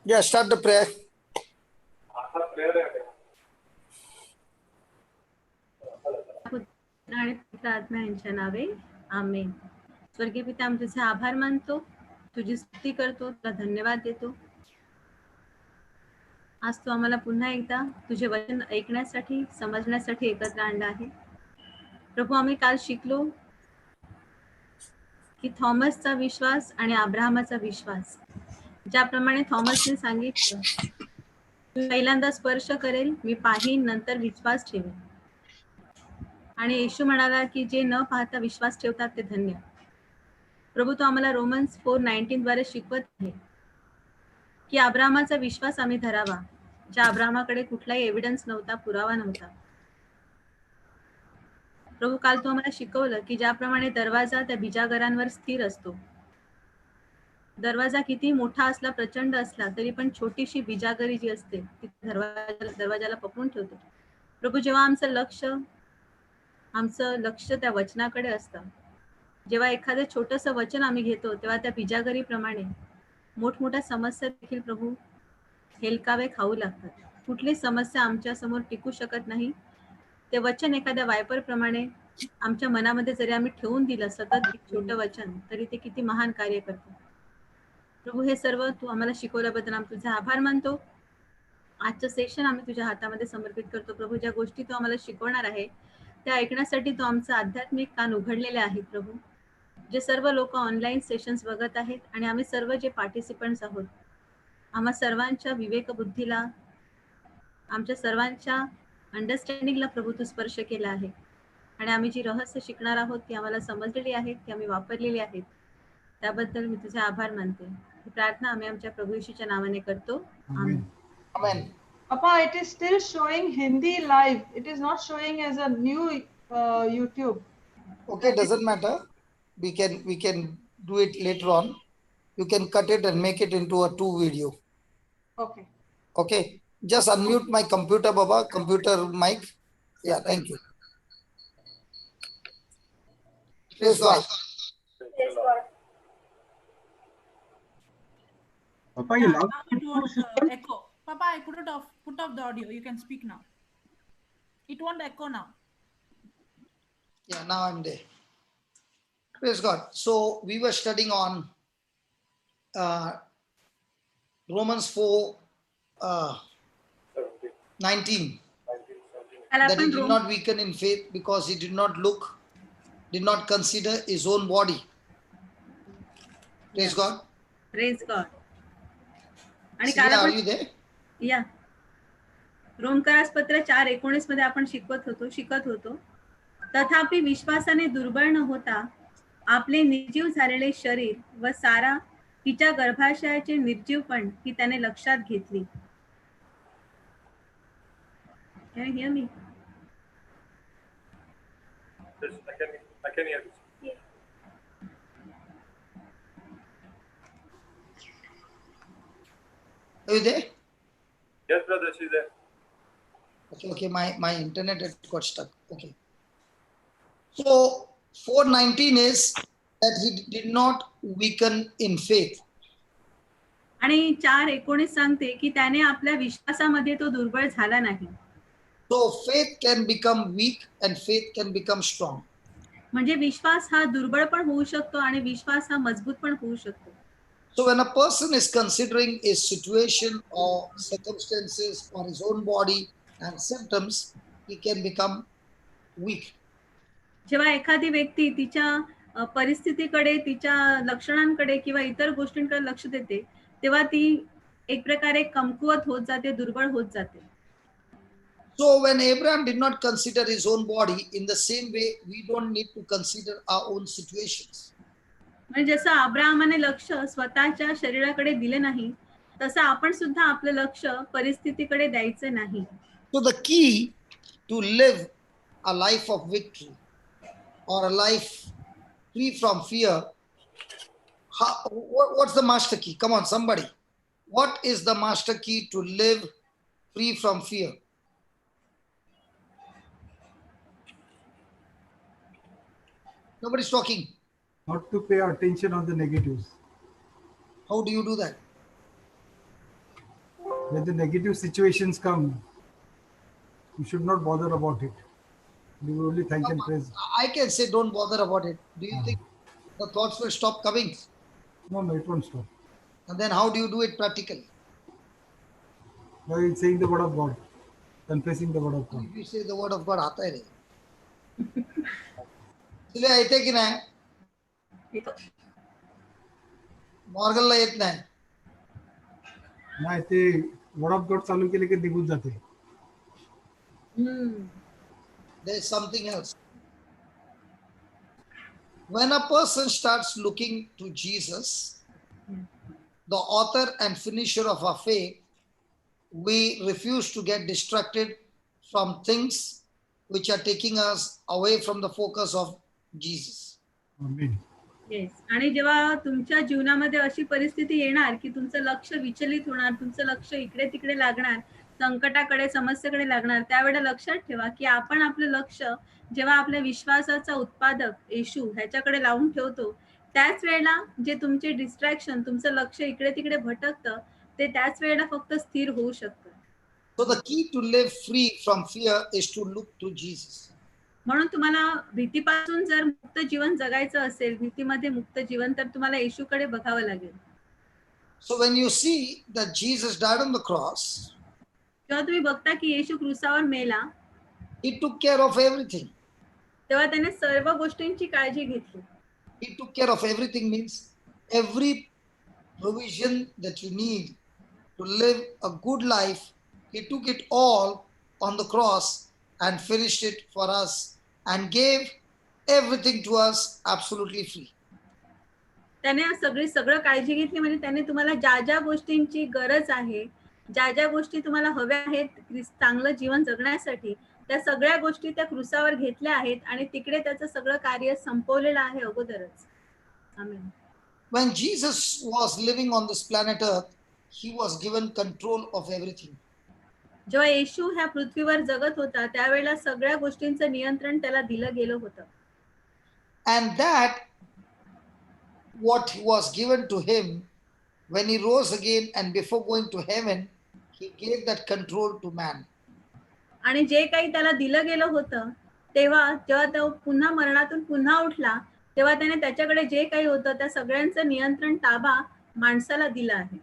Yeah, start the prayer. पुत्र आणि पवित्र आत्मा यांच्या नावे आमेन. स्वर्गीय पिता, आम्ही तुझे आभार मानतो, तुझी स्तुती करतो, तुला धन्यवाद देतो. आज तू आम्हाला पुन्हा एकदा तुझे वचन ऐकण्यासाठी, समजण्यासाठी एकत्र आणलं आहे. प्रभू, आम्ही काल शिकलो की थॉमसचा विश्वास आणि अब्राहमाचा विश्वास, ज्याप्रमाणे थॉमसने सांगितलं, तू पहिल्यांदा स्पर्श करेल, मी पाहीन, नंतर विश्वास ठेवेल. आणि येशू म्हणाला की जे न पाहता विश्वास ठेवतात ते धन्य. प्रभू, तो आम्हाला रोमन्स 4:19 द्वारे शिकवत आहे की अब्राहमाचा विश्वास आम्ही धरावा, ज्या अब्राहमाकडे कुठलाही एव्हिडन्स नव्हता, पुरावा नव्हता. प्रभू, काल तू आम्हाला शिकवलं की ज्याप्रमाणे दरवाजा त्या बिजागरांवर स्थिर असतो, दरवाजा किती मोठा असला, प्रचंड असला, तरी पण छोटीशी बिजागरी जी असते ती दरवाजाला पकडून ठेवते. प्रभू, जेव्हा आमचं लक्ष त्या वचनाकडे असतं, जेव्हा एखादं छोटंसं वचन आम्ही घेतो, तेव्हा त्या बिजागरीप्रमाणे मोठमोठ्या समस्या देखील प्रभू हेलकावे खाऊ लागतात. कुठली समस्या आमच्या समोर टिकू शकत नाही. ते वचन एखाद्या वायपर प्रमाणे आमच्या मनामध्ये जरी आम्ही ठेवून दिलं सतत एक छोटं वचन, तरी ते किती महान कार्य करतं. प्रभू, हे सर्व तू आम्हाला शिकवल्याबद्दल आम्ही तुझे आभार मानतो. आजचं सेशन आम्ही तुझ्या हातामध्ये समर्पित करतो. प्रभू, ज्या गोष्टी तू आम्हाला शिकवणार आहे त्या ऐकण्यासाठी तू आमचं आध्यात्मिक कान उघडलेले आहेत. प्रभू, जे सर्व लोक ऑनलाईन सेशन्स बघत आहेत आणि आम्ही सर्व जे पार्टिसिपंट्स आहोत, आम्हा सर्वांच्या विवेक बुद्धीला, आमच्या सर्वांच्या अंडरस्टँडिंगला प्रभू तू स्पर्श केला आहे. आणि आम्ही जी रहस्य शिकणार आहोत ती आम्हाला समजलेली आहेत, ती आम्ही वापरलेली आहेत. त्याबद्दल मी तुझे आभार मानते. ही प्रार्थना आम्ही आमच्या प्रभू येशूच्या नावाने करतो. आमेन. Amen. Papa, it is still showing Hindi live. It is not showing as a new YouTube. Okay, doesn't matter. We can do it later on. You can cut it and make it into a 2 video. Okay. Okay. Just unmute my computer, Baba. Computer mic. Yeah, thank you. Praise God. Papa, you love Now it won't echo. Papa, I put off the audio. You can speak now. It won't echo now. Yeah, now I'm there. Praise God. So we were studying on Romans 4 19. काल That he आपण did not weaken in faith because he did not consider his own body. Praise God. Praise God. आणि Sriya, काल are आपण you there? या रोमकरास पत्र 4:19 मध्ये आपण शिकत होतो तथापि विश्वासाने दुर्बळ न होता आपले निर्जीव झालेले शरीर व सारा तिच्या गर्भाशयाचे निर्जीवपण ही त्याने लक्षात घेतली. Can you hear me? Yes, I can hear you. Are you there? Yes, brother, she's there. Okay, my internet had got stuck. Okay. So 4:19 is that he did not weaken in faith. आणि 4:19 सांगते की त्याने आपल्या विश्वासामध्ये तो दुर्बळ झाला नाही. So faith can become weak and faith can become strong. म्हणजे विश्वास हा दुर्बळ पण होऊ शकतो आणि विश्वास हा मजबूत पण होऊ शकतो. So when a person is considering his situation or circumstances or his own body and symptoms, he can become weak. जेव्हा एखादी व्यक्ती तिच्या परिस्थितीकडे, तिच्या लक्षणांकडे किंवा इतर गोष्टींकडे लक्ष देते, तेव्हा ती एक प्रकारे कमकुवत होत जाते, दुर्बळ होत जाते. So when Abraham did not consider his own body, in the same way we don't need to consider our own situations. म्हणजे जसं अब्राहमाने लक्ष स्वतःच्या शरीराकडे दिले नाही, तसं आपण सुद्धा आपलं लक्ष परिस्थितीकडे द्यायचे नाही. So the key to live a life of victory or a life free from fear, what's the master key? Come on, somebody. What is the master key to live free from fear? Nobody's talking. not to pay attention on the negatives. How do you do that? when the negative situations come, you should not bother about it. You will only thank and praise. I can say don't bother about it. Do you think the thoughts will stop coming? No, no, it won't stop. And then how do you do it practically? By saying the word of God, confessing the word of God. If you say the word of God, आता है रे. इसलिए येते की नाही मॉर्गनला येत नाही. नाही ते वर्ड ऑफ गॉड चालू केले की निघून जाते. There is something else. When a person starts looking to Jesus, the author and finisher of our faith, we refuse to get distracted from things which are taking us away from the focus of Jesus. Amen. Yes. आणि जेव्हा तुमच्या जीवनामध्ये अशी परिस्थिती येणार की तुमचं लक्ष विचलित होणार, तुमचं लक्ष इकडे तिकडे लागणार, संकटाकडे समस्येकडे लागणार, त्यावेळेला लक्षात ठेवा की आपण आपलं लक्ष जेव्हा आपल्या विश्वासाचा उत्पादक येशू ह्याच्याकडे लावून ठेवतो, त्याच वेळेला जे तुमचे डिस्ट्रॅक्शन, तुमचं लक्ष इकडे तिकडे भटकतं, ते त्याच वेळेला फक्त स्थिर होऊ शकतं. So the key to live free from fear is to look to Jesus. म्हणून तुम्हाला भीतीपासून जर मुक्त जीवन जगायचं असेल, भीतीमध्ये मुक्त जीवन, तर तुम्हाला येशूकडे बघावं लागेल. So when you see that Jesus died on the cross, जेव्हा तुम्ही बघता की येशू क्रूसावर मेला, he took care of everything. तेव्हा त्याने सर्व गोष्टींची काळजी घेतली. He took care of everything means every provision that you need to live a good life, he took it all on the cross and finished it for us and gave everything to us absolutely free. त्याने सगळं काळजी घेतली. म्हणजे त्याने तुम्हाला ज्या ज्या गोष्टींची गरज आहे, ज्या ज्या गोष्टी तुम्हाला हव्या आहेत चांगलं जीवन जगण्यासाठी, त्या सगळ्या गोष्टी त्या क्रूसावर घेतल्या आहेत आणि तिकडे त्याचं सगळं कार्य संपवलेलं आहे अगोदरच. आमेन. When Jesus was living on this planet Earth, he was given control of everything. जेव्हा येशू ह्या पृथ्वीवर जगत होता, त्यावेळेला सगळ्या गोष्टींचं नियंत्रण त्याला दिलं गेलं होतं. And that what was given to him when he rose again and before going to heaven, he gave that control to man. आणि जे काही त्याला दिलं गेलं होतं, तेव्हा जेव्हा तो पुन्हा मरणातून पुन्हा उठला, तेव्हा त्याने त्याच्याकडे जे काही होतं त्या सगळ्यांचं नियंत्रण, ताबा माणसाला दिला आहे.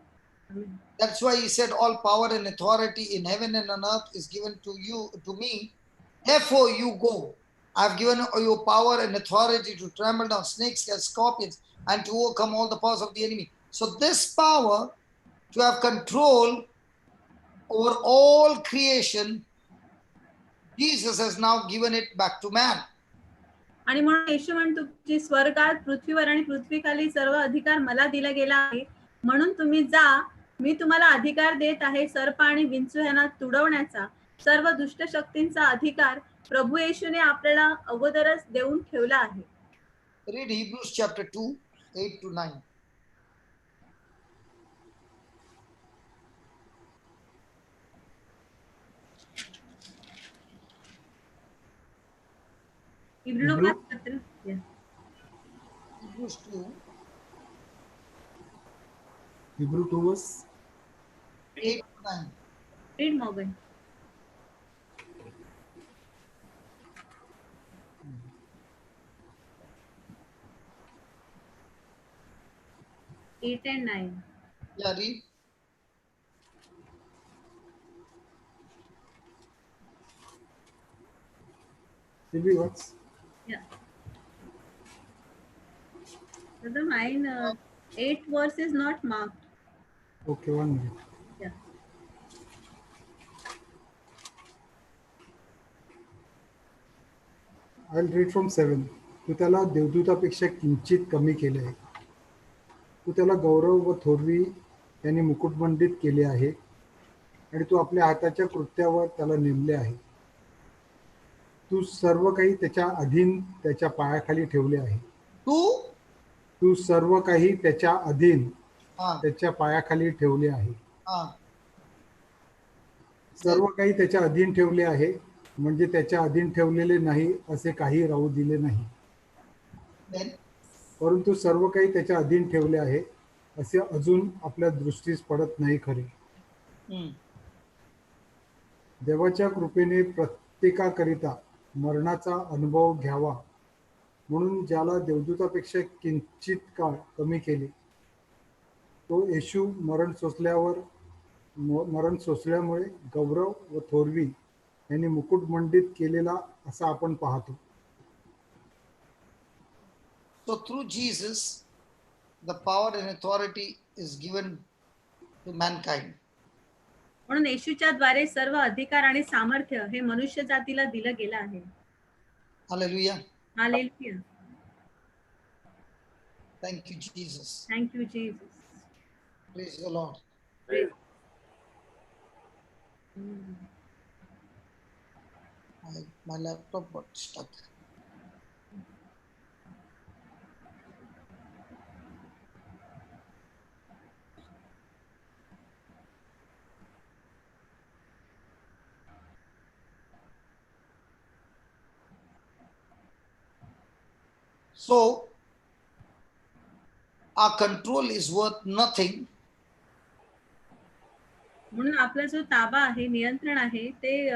That's why he said all power and authority in heaven and on earth is given to you, to me. Therefore you go. I've given you power and authority to trample down snakes and scorpions and to overcome all the powers of the enemy. So this power to have control over all creation, Jesus has now given it back to man. आणि म्हणून येशू म्हणतो की स्वर्गात, पृथ्वीवर आणि पृथ्वीखाली सर्व अधिकार मला दिला गेला आहे, म्हणून तुम्ही जा, मी तुम्हाला अधिकार देत आहे सर्प आणि विंचू यांना तुडवण्याचा. सर्व दुष्ट शक्तींचा अधिकार प्रभू येशूने आपल्याला अगोदरच देऊन ठेवला आहे. Read Hebrews chapter 2, 8 to 9. इब्री लोकांपत्र. Hebrews 2, Hebrew 2 verse 8 to 9. Read Morgan. Eight and 9. Yeah, read. Hebrew words. Yeah. Brother, mine 8 verse is not marked. Okay, 1 minute. Yeah. I'll read from 7. तू त्याला देवदूतापेक्षा किंचित कमी केले आहे. तू त्याला गौरव व थोरवी यांनी मुकुटमंडित केले आहे आणि तू आपल्या हाताच्या कृत्यावर त्याला नेमले आहे. तू सर्व काही त्याच्या अधीन त्याच्या पायाखाली ठेवले आहे. तू सर्व काही त्याच्या अधीन त्याच्या पायाखाली ठेवले आहे. सर्व काही त्याच्या अधीन ठेवले आहे म्हणजे त्याच्या अधीन ठेवलेले नाही असे काही राहू दिले नाही, परंतु सर्व काही त्याच्या अधीन ठेवले आहे असे अजून आपल्या दृष्टीस पडत नाही खरे. Mm. देवाच्या कृपेने प्रत्येकाकरिता मरणाचा अनुभव घ्यावा म्हणून ज्याला देवदूतापेक्षा किंचित काळ कमी केले तो येशू मरण सोसल्यामुळे गौरव व थोरवी यांनी मुकुटमंडित केलेला असा आपण पाहतो. So through Jesus, the power and authority is given to mankind. म्हणून येशूच्या द्वारे सर्व अधिकार आणि सामर्थ्य हे मनुष्य जातीला दिलं गेलं आहे. Hallelujah. Hallelujah. Thank you, Jesus. Thank you Jesus. Praise the Lord. My laptop got stuck. So, our control is worth nothing म्हणून आपला जो ताबा आहे, नियंत्रण आहे, ते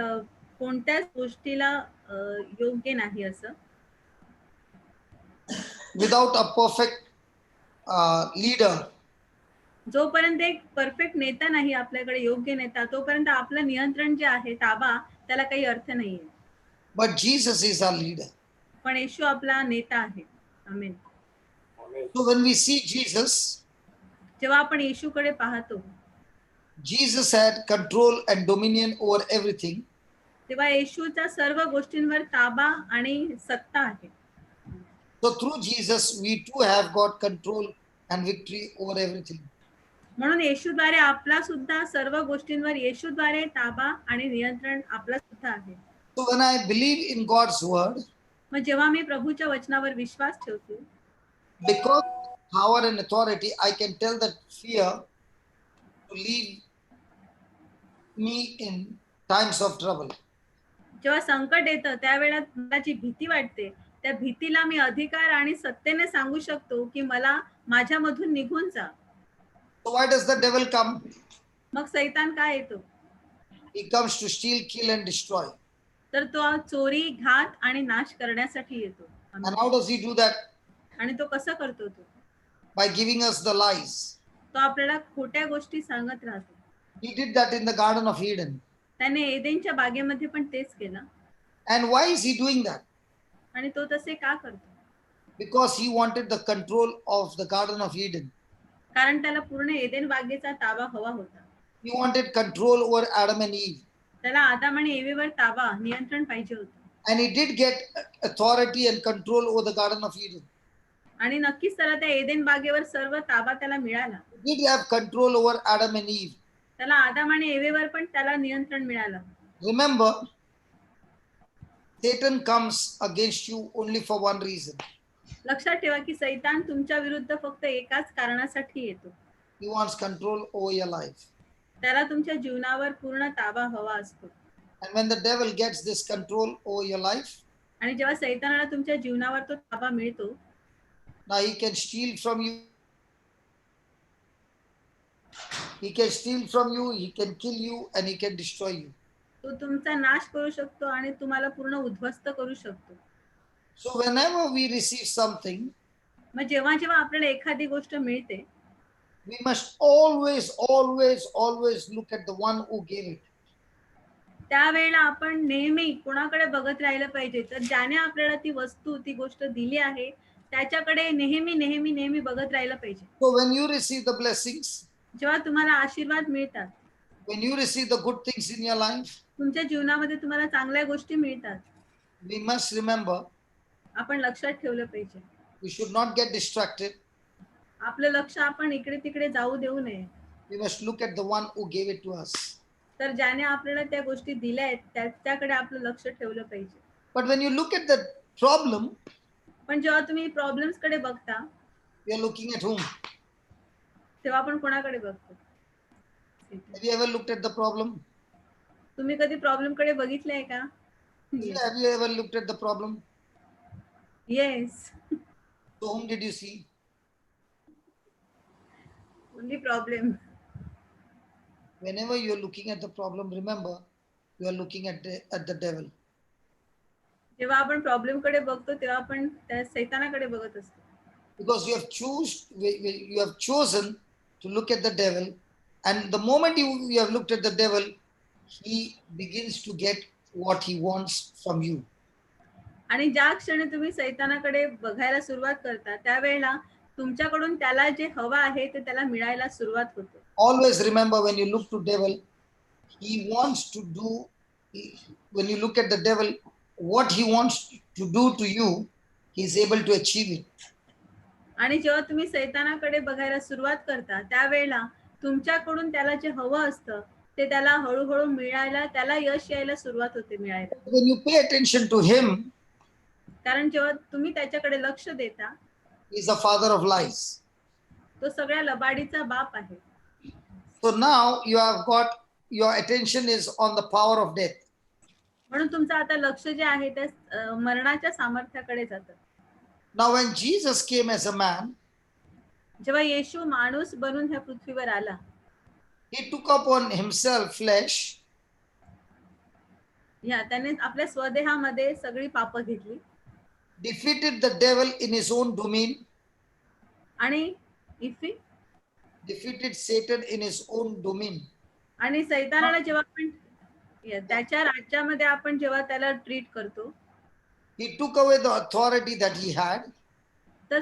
कोणत्याच गोष्टीला योग्य नाही असं. without a perfect leader. जोपर्यंत एक परफेक्ट नेता नाही आपल्याकडे, योग्य नेता, तोपर्यंत आपलं नियंत्रण जे आहे, ताबा, त्याला काही अर्थ नाहीये. But Jesus is our leader. पण येशू आपला नेता आहे. आमेन. So when we see Jesus, जेव्हा आपण येशूकडे पाहतो, Jesus had control and dominion over everything. तेव्हा येशूचा सर्व गोष्टींवर ताबा आणि सत्ता आहे. So through Jesus, we too have got control and victory over everything. म्हणून येशूद्वारे आपला सुद्धा सर्व गोष्टींवर येशूद्वारे ताबा आणि नियंत्रण आपला सुद्धा आहे. So when I believe in God's word, मग जेव्हा मी प्रभूच्या वचनावर विश्वास ठेवतो, because power and authority, I can tell that fear to leave me in times of trouble. जेव्हा संकट येतं त्यावेळेला मला जी भीती वाटते, त्या भीतीला मी अधिकार आणि सत्तेने सांगू शकतो की मला माझ्यामधून निघून जा. So why does the devil come? मग सैतान काय येतो? He comes to steal, kill and destroy. तर तो चोरी, घात आणि नाश करण्यासाठी येतो. And how does he do that? आणि तो कसं करतो? तो By giving us the lies. तो आपल्याला खोट्या गोष्टी सांगत राहतो. He did that in the Garden of Eden. त्याने एदेनच्या बागेमध्ये पण तेच केलं. And why is he doing that? आणि तो तसे का करतो? Because he wanted the control of the Garden of Eden. कारण त्याला पूर्ण एदेन बागेचा ताबा हवा होता. He wanted control over Adam and Eve. त्याला आदाम आणि एवेवर ताबा, नियंत्रण पाहिजे होतं. And he did get authority and control over the Garden of Eden. आणि नक्कीच त्याला त्या एदेन बागेवर सर्व ताबा त्याला मिळाला. He did have control over Adam and Eve. त्याला आदाम आणि एवेवर पण त्याला नियंत्रण मिळालं. Remember, Satan comes against you only for one reason. लक्षात ठेवा की सैतान तुमच्या विरुद्ध फक्त एकाच कारणासाठी येतो. He wants control over your life. त्याला तुमच्या जीवनावर पूर्ण ताबा हवा असतो. And when the devil gets this control over your life, आणि जेव्हा सैतानाला तुमच्या जीवनावर तो ताबा मिळतो, now he can steal from you. He can steal from you, he can kill you, and he can destroy you. तो तुमचा नाश करू शकतो आणि तुम्हाला पूर्ण उद्ध्वस्त करू शकतो. So whenever we receive something, मग जेव्हा जेव्हा आपल्याला एखादी गोष्ट मिळते, we must always look at the one who gave it. त्यावेळेला आपण नेहमी कोणाकडे बघत राहिलं पाहिजे, तर ज्याने आपल्याला ती वस्तू, ती गोष्ट दिली आहे, त्याच्याकडे नेहमी बघत राहिलं पाहिजे. So when you receive the blessings, जेव्हा तुम्हाला आशीर्वाद मिळतात, when you receive the good things in your life, तुमच्या जीवनामध्ये तुम्हाला चांगल्या गोष्टी मिळतात, we must remember आपण लक्षात ठेवलं पाहिजे. we should not get distracted. आपलं लक्ष आपण इकडे तिकडे जाऊ देऊ नये. We must look at the one who gave it to us. तर ज्याने आपल्याला त्या गोष्टी दिल्या आहेत, त्याकडे आपलं लक्ष ठेवलं पाहिजे. But when you look at the problem, पण जेव्हा तुम्ही प्रॉब्लेम्स कडे बघता, we are looking at whom? तेव्हा आपण कोणाकडे बघतो? Have you ever looked at the problem? तुम्ही कधी प्रॉब्लेम कडे बघितलंय का? Have you ever looked at the problem? Yes. So whom did you see? Only problem. whenever you are looking at the problem, remember you are looking at the devil. जेव्हा आपण problem कडे बघतो तेव्हा आपण त्या सैतानाकडे बघत असतो. Because you have chosen to look at the devil, and the moment you have looked at the devil, he begins to get what he wants from you. आणि ज्या क्षणी तुम्ही सैतानाकडे बघायला सुरुवात करता त्यावेळेला तुमच्याकडून त्याला जे हवं आहे ते त्याला मिळायला सुरुवात होते. Always remember, when you look to devil, he wants to do, when you look at the devil, what he wants to do to you, he is able to achieve it. आणि जेव्हा तुम्ही सैतानाकडे बघायला सुरुवात करता त्यावेळेला तुमच्याकडून त्याला जे हवं असतं ते त्याला हळूहळू मिळायला, त्याला यश यायला सुरुवात होते मिळायला. When you pay attention to him, कारण जेव्हा तुम्ही त्याच्याकडे लक्ष देता, he is the father of lies. तो सगळ्या लबाडीचा बाप आहे. So now you have got, your attention is on the power of death. म्हणून तुमचं आता लक्ष जे आहे ते मरणाच्या सामर्थ्याकडे जातं. Now when Jesus came as a man, जेव्हा येशू माणूस बनून ह्या पृथ्वीवर आला, he took upon himself flesh, त्याने आपल्या स्वदेहामध्ये सगळी पापं घेतली defeated the devil in his own domain, आणि defeated Satan in his own domain. आणि सैतानाला जेव्हा आपण त्याच्या राज्यामध्ये आपण जेव्हा त्याला ट्रीट करतो, He took away the authority that he had. तर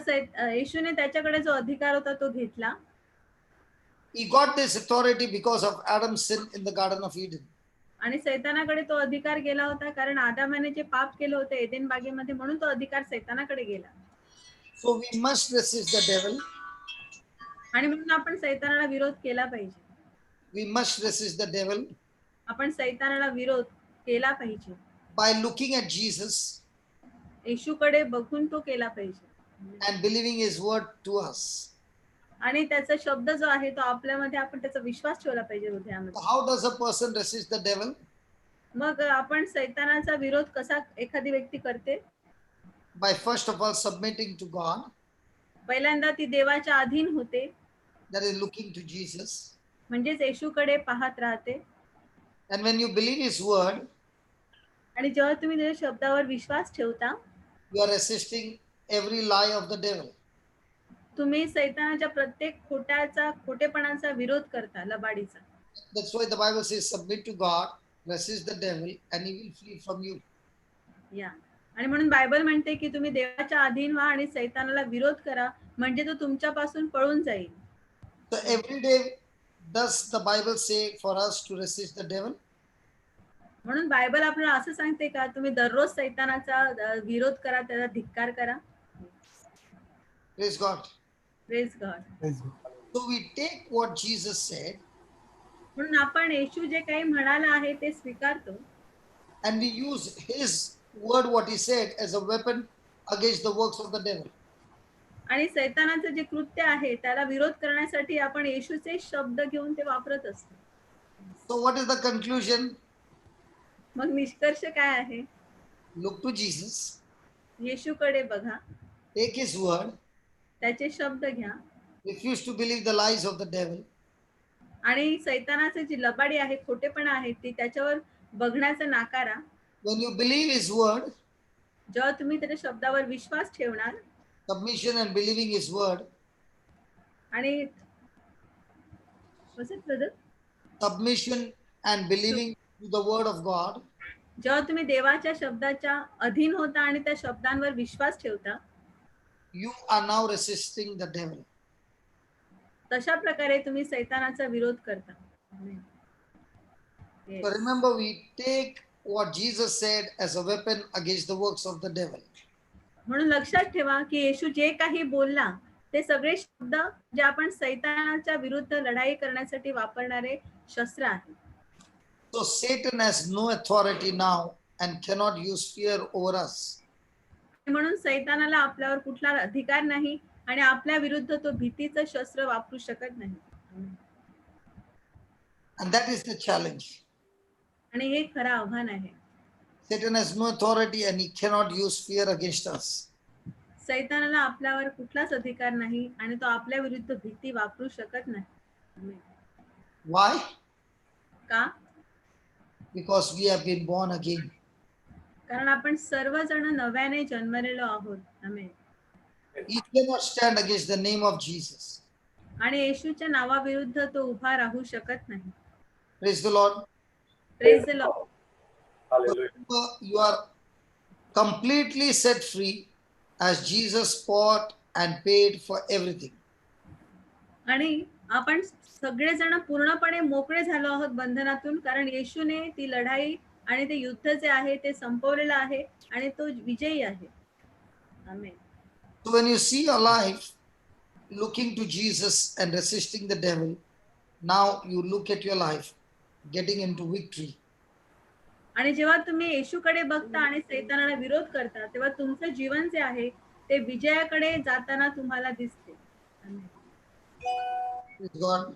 येशूने त्याच्याकडे जो अधिकार होता तो घेतला. He got this authority because of Adam's sin in the Garden of Eden. आणि सैतानाकडे तो अधिकार गेला होता कारण आदामाने जे पाप केलं होतं एदेन बागेमध्ये, म्हणून तो अधिकार सैतानाकडे गेला. So we must resist the devil. आणि म्हणून आपण सैतानाला विरोध केला पाहिजे. We must resist the devil आपण सैतानाला विरोध केला पाहिजे. by looking at Jesus येशूकडे बघून तो केला पाहिजे and believing his word to us. आणि त्याचा शब्द जो आहे तो आपल्यामध्ये, आपण त्याचा विश्वास ठेवला पाहिजे हृदयामध्ये. How does a person resist the devil? मग आपण सैतानाचा विरोध कसा एखादी व्यक्ती करते? By first of all submitting to God, पहिल्यांदा ती देवाच्या अधीन होते, that is looking to Jesus. म्हणजेच येशूकडे पाहत राहते. And when you believe his word, आणि जेव्हा तुम्ही त्याच्या शब्दावर विश्वास ठेवता, you are resisting every lie of the devil. तुम्ही सैतानाच्या प्रत्येक खोटेपणाचा विरोध करता, लबाडीचा. That's why the Bible says, submit to God, resist the devil, and he will flee from you. आणि म्हणून बायबल म्हणते की तुम्ही देवाच्या अधीन व्हा आणि सैतानाला विरोध करा, म्हणजे तो तुमच्यापासून पळून जाईल. So every day, does the Bible say for us to resist the devil? म्हणून बायबल आपल्याला असं सांगते का तुम्ही दररोज सैतानाचा विरोध करा, त्याचा धिक्कार करा? Praise God. Praise God. So we take what Jesus said म्हणून आपण येशू जे काही म्हणाला आहे ते स्वीकारतो and we use his word, what he said, as a weapon against the works of the devil. आणि सैतानाचं जे कृत्य आहे त्याला विरोध करण्यासाठी आपण येशूचे शब्द घेऊन ते वापरत असतो. So what is the conclusion? मग निष्कर्ष काय आहे? Look to Jesus, येशूकडे बघा, take his word, त्याचे शब्द घ्या refuse to believe the lies of the devil, आणि सैतानाचे जी लबाडी आहे, खोटेपणा आहे, ती त्याच्यावर बघण्याचं नाकारा. when you believe his word, जेव्हा तुम्ही त्याच्या शब्दावर विश्वास ठेवणार submission and believing his word, आणि submission and believing to the word of God, जेव्हा तुम्ही देवाच्या शब्दाच्या अधीन होता आणि त्या शब्दांवर विश्वास ठेवता, you are now resisting the devil. तशा प्रकारे तुम्ही सैतानाचा विरोध करता. So remember, we take what Jesus said as a weapon against the works of the devil. म्हणून लक्षात ठेवा की येशू जे काही बोलला ते सगळे शब्द जे आपण सैतानाच्या विरुद्ध लढाई करण्यासाठी वापरणारे शस्त्र आहेत. So Satan has no authority now and cannot use fear over us. म्हणून सैतानाला आपल्यावर कुठला अधिकार नाही आणि आपल्या विरुद्ध तो भीतीचं शस्त्र वापरू शकत नाही. And that is the challenge. आणि हे खरं आव्हान आहे. Satan has no authority and he cannot use fear against us. सैतानाला आपल्यावर कुठलाच अधिकार नाही आणि तो आपल्या विरुद्ध भीती वापरू शकत नाही. Why? का? Because we have been born again. कारण आपण सर्वजण नव्याने जन्मलेलो आहोत. आमेन. He cannot stand against the name of Jesus. आणि येशूच्या नावाविरुद्ध तो उभा राहू शकत नाही. Praise the Lord. Praise the Lord. Hallelujah. You are completely set free as Jesus fought and paid for everything. आणि आपण सगळेजण पूर्णपणे मोकळे झालो आहोत बंधनातून, कारण येशूने ती लढाई आणि ते युद्ध जे आहे ते संपवलेलं आहे आणि तो विजयी आहे. आमेन. So when you see your life looking to Jesus and resisting the devil, now you look at your life getting into victory. आणि जेव्हा तुम्ही येशूकडे बघता आणि सैतानाला विरोध करता, तेव्हा तुमचं जीवन जे आहे ते विजयाकडे जाताना तुम्हाला दिसते. आमेन. Praise God.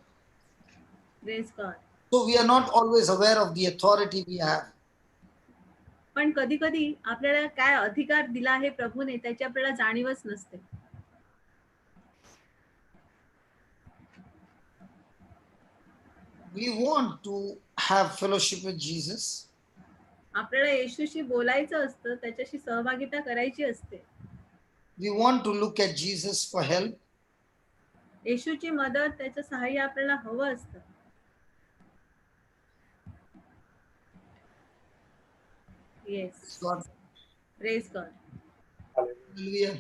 Praise God. So we are not always aware of the authority we have. पण कधी कधी आपल्याला काय अधिकार दिला आहे प्रभूने त्याची आपल्याला जाणीवच नसते. We want to have fellowship with Jesus. आपल्याला येशूशी बोलायचं असतं, त्याच्याशी सहभागिता करायची असते. We want to look at Jesus for help. येशूची मदत, त्याचं सहाय्य आपल्याला हवं असतं. Yes. God. Praise God. Hallelujah.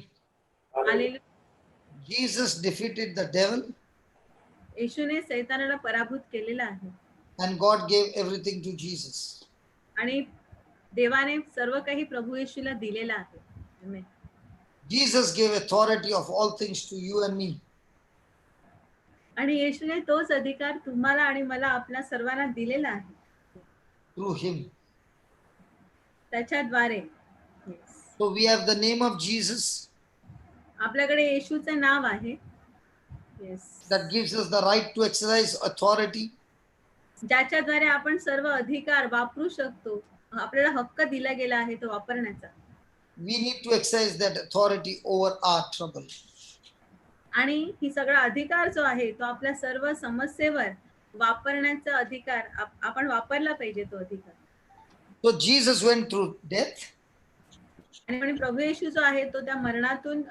Hallelujah. Jesus defeated the devil येशूने सैतानाला पराभूत केलेला आहे and God gave everything to Jesus. आणि देवाने सर्व काही प्रभू येशूला दिलेलं आहे. आमेन. Jesus gave authority of all things to you and me. आणि येशूने तोच अधिकार तुम्हाला आणि मला आपल्या सर्वांना दिलेला आहे Through him. त्याच्याद्वारे. Yes. So we have the name of Jesus आपल्याकडे येशूचं नाव आहे. Yes. that gives us the right to exercise authority. ज्याच्याद्वारे आपण सर्व अधिकार वापरू शकतो. आपल्याला हक्क दिला गेला आहे तो वापरण्याचा. We need to exercise that authority over our trouble. आणि ही सगळा अधिकार जो आहे तो आपल्या सर्व समस्येवर वापरण्याचा अधिकार आपण वापरला पाहिजे तो अधिकार. So Jesus went through death. आणि म्हणून प्रभू येशू जो आहे तो त्या मरणातून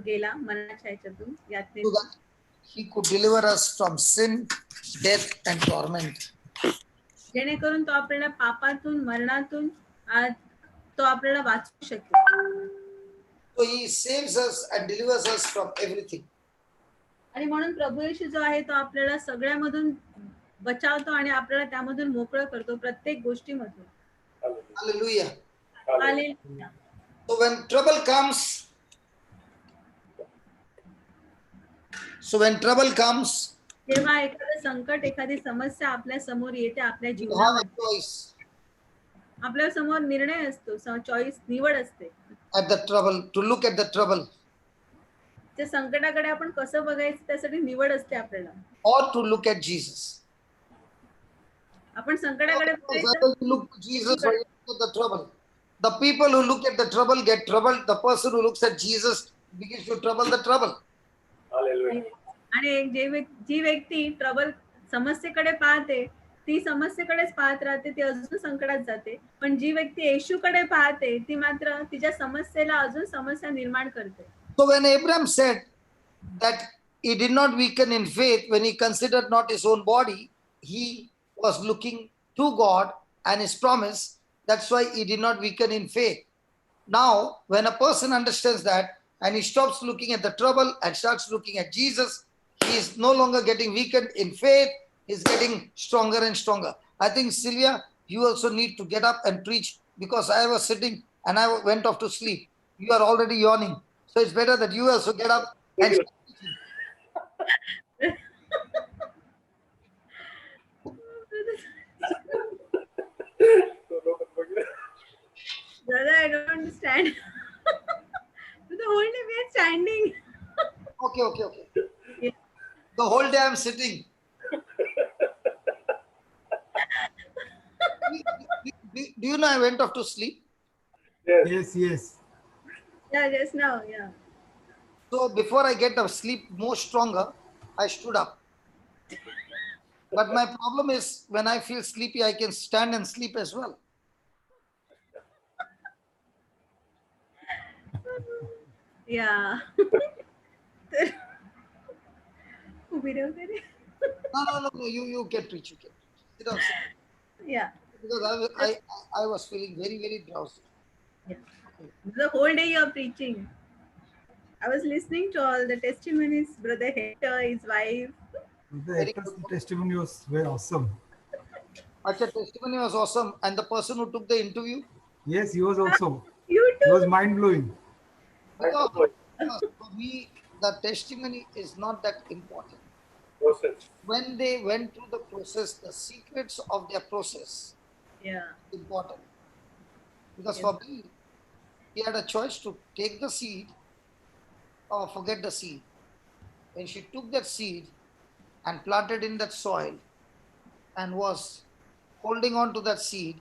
गेला, मरणाच्या ह्याच्यातून So यातनेतून, that he could deliver us from sin, death and torment. जेणेकरून तो आपल्याला पापातून, मरणातून तो आपल्याला वाचवू शकेल. So he saves us and delivers us from everything. आणि म्हणून प्रभू येशू जो आहे तो आपल्याला सगळ्यामधून बचावतो आणि आपल्याला त्यामधून मोकळं करतो, प्रत्येक गोष्टीमधून. Hallelujah. Hallelujah. So when trouble comes, जेव्हा एखादं संकट, एखादी समस्या आपल्या समोर येते, आपल्या you have a जीवनामध्ये choice आपल्या समोर निर्णय असतो, चॉईस, निवड असते. at the trouble, to look at the trouble त्या संकटाकडे आपण कसं बघायचं त्यासाठी निवड असते आपल्याला. or to look at Jesus. आपण संकटाकडे Whether बघायचं. you look to Jesus or you look at the trouble. The people who look at the trouble get troubled. The person who looks at Jesus begins to trouble the trouble. Hallelujah. आणि जी व्यक्ती trouble, समस्येकडे पाहते, ती समस्येकडेच पाहत राहते, ती अजून संकटात जाते. पण जी व्यक्ती येशूकडे पाहते ती मात्र तिच्या समस्येला अजून समस्या निर्माण करते. So when Abraham said that he did not weaken in faith when he considered not his own body, he was looking to God and his promise. That's why he did not weaken in faith. Now, when a person understands that and he stops looking at the trouble and starts looking at Jesus, he is no longer getting weakened in faith. He's getting stronger and stronger. I think, Sylvia, you also need to get up and preach, because I was sitting and I went off to sleep. You are already yawning. So it's better that you also get up and Brother, I don't understand. The whole day we are standing. Okay. Yeah. The whole day I'm sitting. Do you know I went off to sleep? Yes. Yes. Yeah, just now, yeah. So before I get a sleep more stronger, I stood up. But But my problem is when I feel sleepy, I can stand and sleep as well. या उभी राहू दे रे. No. You can preach. You can preach. Sit down. Sit down. Yeah. Because I was feeling very, very drowsy. The whole day you are preaching. I was listening to all the testimonies, Brother Hector, his wife. The Hector's testimony was very awesome. Acha, testimony was awesome. And the person who took the interview, Yes, he was also. You It too. was mind blowing. because for me, the testimony is not that important. Process. When they went through the process, the secrets of their process Yeah. is important. Because Yes. for me, he had a choice to take the seed or forget the seed. When she took that seed and planted in that soil and was holding on to that seed,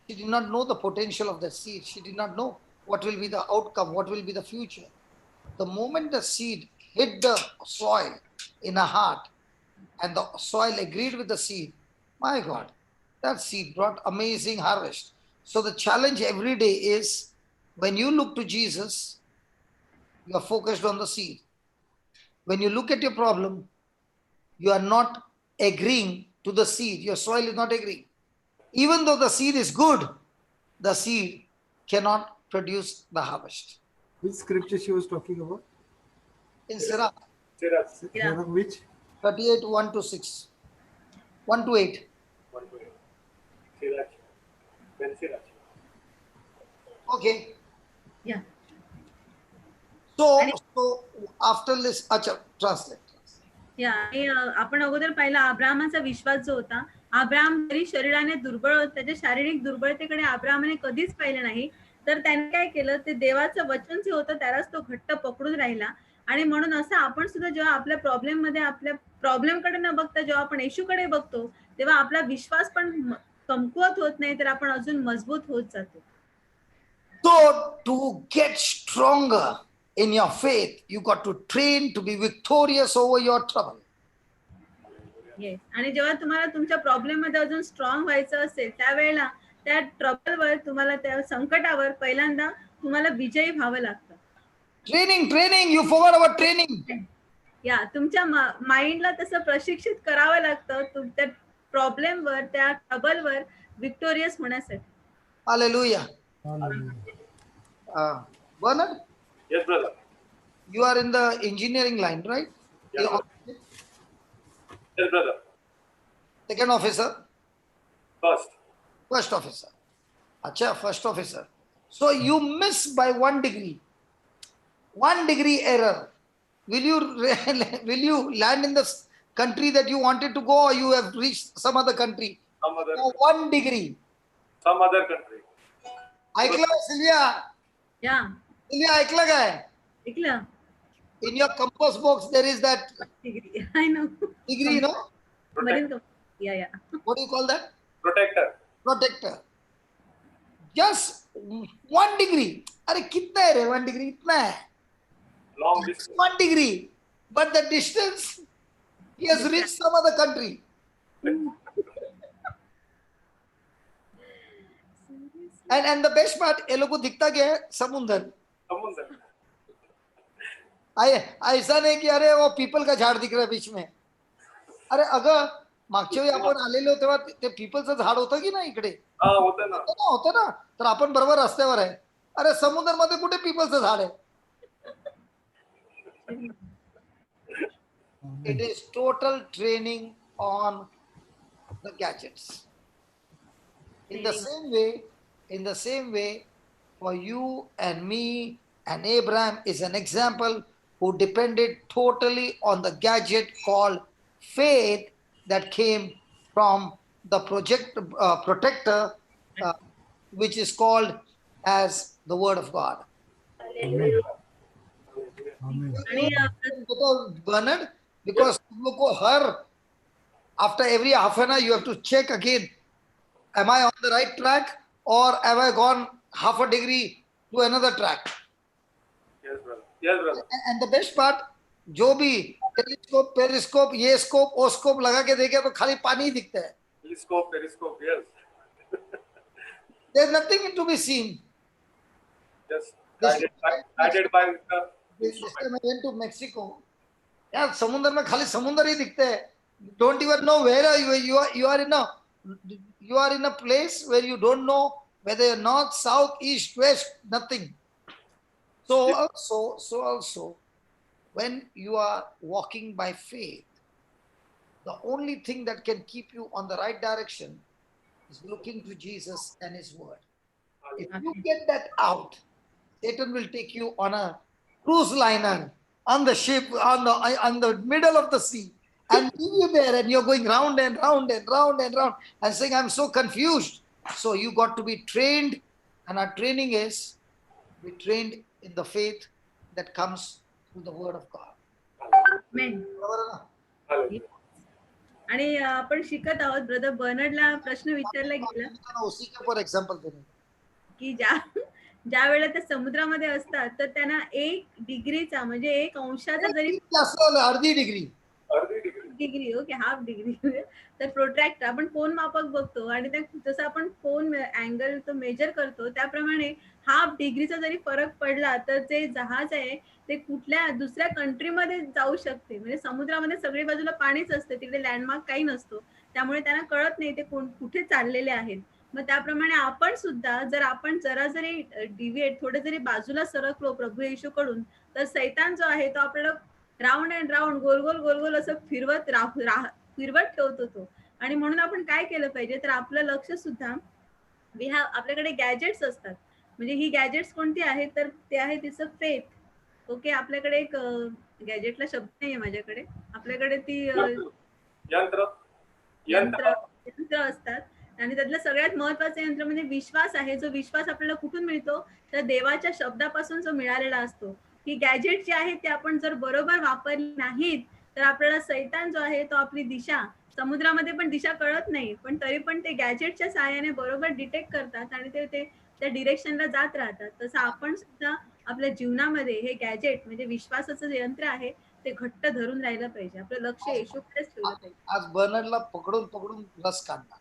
she did not know the potential of that seed. She did not know what will be the outcome, what will be the future. The moment the seed hit the soil in her heart and the soil agreed with the seed, my God, that seed brought amazing harvest. So the challenge every day is when you look to Jesus, you are focused on the seed. When you look at your problem, you are not agreeing to the seed. Your soil is not agreeing. Even though the seed is good, the seed cannot produce the harvest. Which scripture she was talking about? In Sirach Sirach. Yeah. Which? 38, 1 to 6, 1 to 8. 1 to 8. Sirach. Ben Sirach. Okay. Yeah. So, And so after this, acha, translate. या आणि आपण अगोदर पाहिला अब्राहमाचा विश्वास जो होता, Abraham जरी शरीराने दुर्बळ होता, त्याच्या शारीरिक दुर्बळतेकडे अब्राहमाने कधीच पाहिलं नाही. तर त्याने काय केलं, ते देवाचं वचन जे होतं त्यालाच तो घट्ट पकडून राहिला. आणि म्हणून असं आपण सुद्धा जेव्हा आपल्या प्रॉब्लेम मध्ये आपल्या प्रॉब्लेमकडे न बघता जेव्हा आपण येशूकडे बघतो, तेव्हा आपला विश्वास पण कमकुवत होत नाही, तर आपण अजून मजबूत होत जातो. So, to get stronger in your faith, you got to train to be victorious over your trouble. Yes. आणि जेव्हा तुम्हाला तुमच्या प्रॉब्लेम मध्ये अजून स्ट्रॉंग व्हायचं असेल, त्यावेळेला त्या ट्रबलवर तुम्हाला, त्या संकटावर पहिल्यांदा तुम्हाला विजयी व्हावं लागतं. Training, you forgot about training. या तुमच्या माइंडला तसं प्रशिक्षित करावं लागतं तुमच्या प्रॉब्लेमवर, त्या ट्रबलवर विक्टोरियस होण्यासाठी. Hallelujah. Bernard, Yes, brother. you are in the engineering line, right? Yes, The brother. Yes, brother. second officer, First. officer. Acha, first officer. So you miss by 1 degree. 1 degree error. Will you land in the country that you wanted to go, or you have reached some other country? Some other, For 1 degree. some other country. ऐकलं Sylvia? या Sylvia ऐकलं काय? ऐकलं? In your compass box there is that degree. I know. degree, no? Marine या What do you call that? Protector. Protector. Just 1 degree. अरे कितना है रे 1 degree? इतना है. Long distance. 1 degree. But the distance, he has reached some other country. And the best part, ये लोग को दिखता क्या है? समुंदर. समुद्र. ऐसा नाही की अरे वो पीपल का झाड दिख रहा है बीच में. अरे अगं मागच्या वेळी आपण आलेलो तेव्हा ते पीपलचं झाड होतं की नाही इकडे? हा होतं ना. होतं ना. तर आपण बरोबर रस्त्यावर आहे. अरे समुद्रामध्ये कुठे पीपलचं झाड आहे? It is total training on the gadgets. In the same way, for you and me and Abraham is an example who depended totally on the gadget called faith that came from the protector, which is called as the Word of God. Amen. आणि Bernard, because after every half an hour you have to check again, am I on the right track or have I gone half a degree to another track? Yes, brother. Yes, brother. And the best part, जो भी telescope, periscope, ये scope, वो scope लगा के देखे तो खाली पानी ही दिखता है. Telescope, periscope, yes. There's nothing to be seen. Just This guided by the this instrument. time I went to Mexico. यार समुद्र में खाली समुद्र ही दिखते हैं. Don't even know where are you are in a place where you don't know whether you're north, south, east, west, nothing. So also, when you are walking by faith, the only thing that can keep you on the right direction is looking to Jesus and His Word. If you get that out, Satan will take you on a cruise liner on the ship on the middle of the sea and leave you there, and you're going round and round and round and round and saying, I'm so confused. So you got to be trained, and our training is be trained in the faith that comes through the Word of God. Amen. बरोबर आहे ना? Hallelujah. आणि आपण शिकत आहोत. Brother बर्नर्डला प्रश्न विचारला गेला उसी के ऊपर एग्जांपल देने की ज्या वेळेला ते समुद्रामध्ये असतात तर त्यांना 1 डिग्रीचा म्हणजे 1 अंशाचा जरी अर्धी degree degree okay half degree तर प्रोट्रॅक्टर आपण फोन मापक बघतो आणि त्या जसं आपण फोन अँगल तो मेजर करतो त्याप्रमाणे हाफ डिग्रीचा जरी फरक पडला तर जे जहाज आहे ते कुठल्या दुसऱ्या कंट्रीमध्ये जाऊ शकते. म्हणजे समुद्रामध्ये सगळी बाजूला पाणीच असते, तिकडे लँडमार्क काही नसतो, त्यामुळे त्यांना कळत नाही ते कुठे चाललेले आहेत. मग त्याप्रमाणे आपण सुद्धा जर आपण जरा जरी डिव्हिएट थोडे जरी बाजूला सरकलो प्रभू येशूकडून तर सैतान जो आहे तो आपल्याला राऊंड अँड राऊंड गोल गोल गोल गोल असं फिरवत ठेवतो तो. आणि म्हणून आपण काय केलं पाहिजे तर आपलं लक्ष सुद्धा आपल्याकडे गॅजेट्स असतात. म्हणजे ही गॅजेट्स कोणती आहेत तर ते आहे तिचं फेथ. ओके आपल्याकडे एक गॅजेटला शब्द नाहीये माझ्याकडे. आपल्याकडे ती यंत्र असतात आणि त्यातलं सगळ्यात महत्वाचं यंत्र म्हणजे विश्वास आहे. जो विश्वास आपल्याला कुठून मिळतो तर देवाच्या शब्दापासून जो मिळालेला असतो. ही गॅजेट जी आहे ते आपण जर बरोबर वापरली नाहीत तर आपल्याला सैतान जो आहे तो आपली दिशा समुद्रामध्ये पण दिशा कळत नाही पण तरी पण ते गॅजेटच्या सहाय्याने बरोबर डिटेक्ट करतात आणि ते त्या डिरेक्शनला जात राहतात. तसं आपण सुद्धा आपल्या जीवनामध्ये हे गॅजेट म्हणजे विश्वासाचं जे यंत्र आहे ते घट्ट धरून राहिलं पाहिजे. आपलं लक्ष येशूकडेच ठेवलं पाहिजे. आज बर्नर्डला पकडून रस काढला.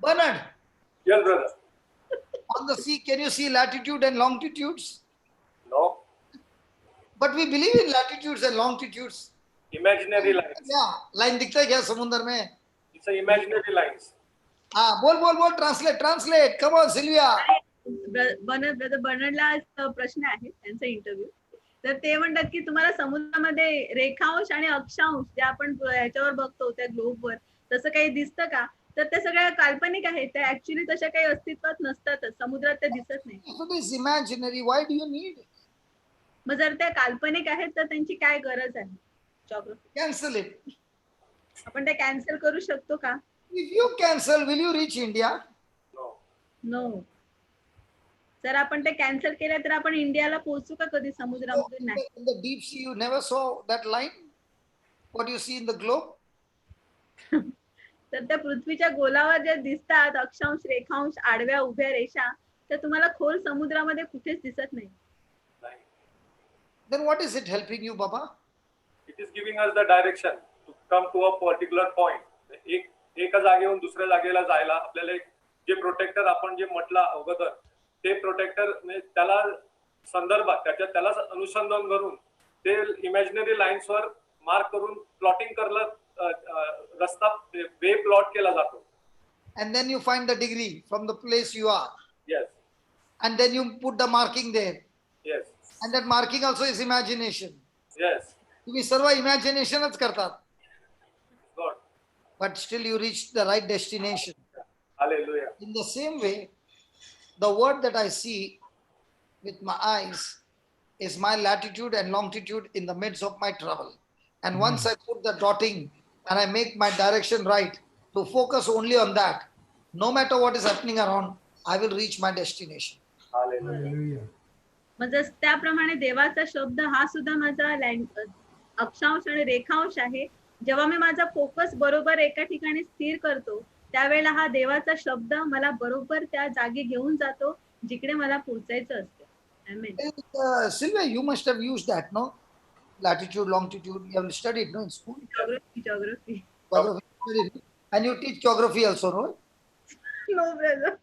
Bernard, Yes, brother. on the sea, can you see latitude and longitudes? No. But we believe in latitudes and longitudes. Imaginary lines. क्या लाइन दिखता है क्या समुद्र में? It's a imaginary lines. हाँ बोल translate come on Sylvia. Brother बर्नर्डला प्रश्न आहे त्यांचा इंटरव्ह्यू. तर ते म्हणतात की तुम्हाला समुद्रामध्ये रेखांश आणि अक्षांश जे आपण ह्याच्यावर बघतो त्या ग्लोबवर तसं काही दिसतं का तर त्या सगळ्या काल्पनिक आहेत. त्या ऍक्च्युली तशा काही अस्तित्वात नसतातच. समुद्रात त्या दिसत नाही. If it is imaginary, why do you need it? मग जर त्या काल्पनिक आहेत तर त्यांची काय गरज आहे? Geography Cancel it. आपण ते कॅन्सल करू शकतो का? If you cancel, will you reach India? No. No. जर आपण ते कॅन्सल केलं तर आपण इंडियाला पोहोचू का कधी समुद्रामधून? नाही. In the deep sea, you never saw that line. What you see in the globe? तर त्या पृथ्वीच्या गोलावर जे दिसतात अक्षांश रेखांश आडव्या उभ्या रेषा तर तुम्हाला खोल समुद्रामध्ये कुठेच दिसत नाही. Then what is it helping you, Baba? It is giving us the direction to come to a particular point. एका जागेहून दुसऱ्या जागेला जायला आपल्याला जे प्रोटेक्टर आपण जे म्हटलं अगोदर ते प्रोटेक्टर त्याला संदर्भात त्याला अनुसंधान करून ते इमॅजिनरी लाईन्सवर मार्क करून प्लॉटिंग करला रस्ता वे प्लॉट केला जातो. And then you find the degree from the place you are. Yes. And then you put the marking there. Yes. And that marking also is imagination. Yes. तुम्ही सर्व imaginationच करतात. God. But still you reach the right destination. Hallelujah. In the same way, the word that I see with my eyes is my latitude and longitude in the midst of my trouble. And once I put the dotting and I make my direction right to focus only on that, no matter what is happening around, I will reach my destination. Hallelujah. Hallelujah. मग त्याप्रमाणे देवाचा शब्द हा सुद्धा माझा अक्षांश आणि रेखांश आहे. जेव्हा मी माझा फोकस बरोबर एका ठिकाणी स्थिर करतो त्यावेळेला हा देवाचा शब्द मला बरोबर त्या जागी घेऊन जातो जिकडे मला पोहोचायचं असतं. Amen. Sylvia, you must have used that, no? latitude, longitude. You have studied, no, in school. Geography. Geography studied, no? And you teach geography also, no? No, brother.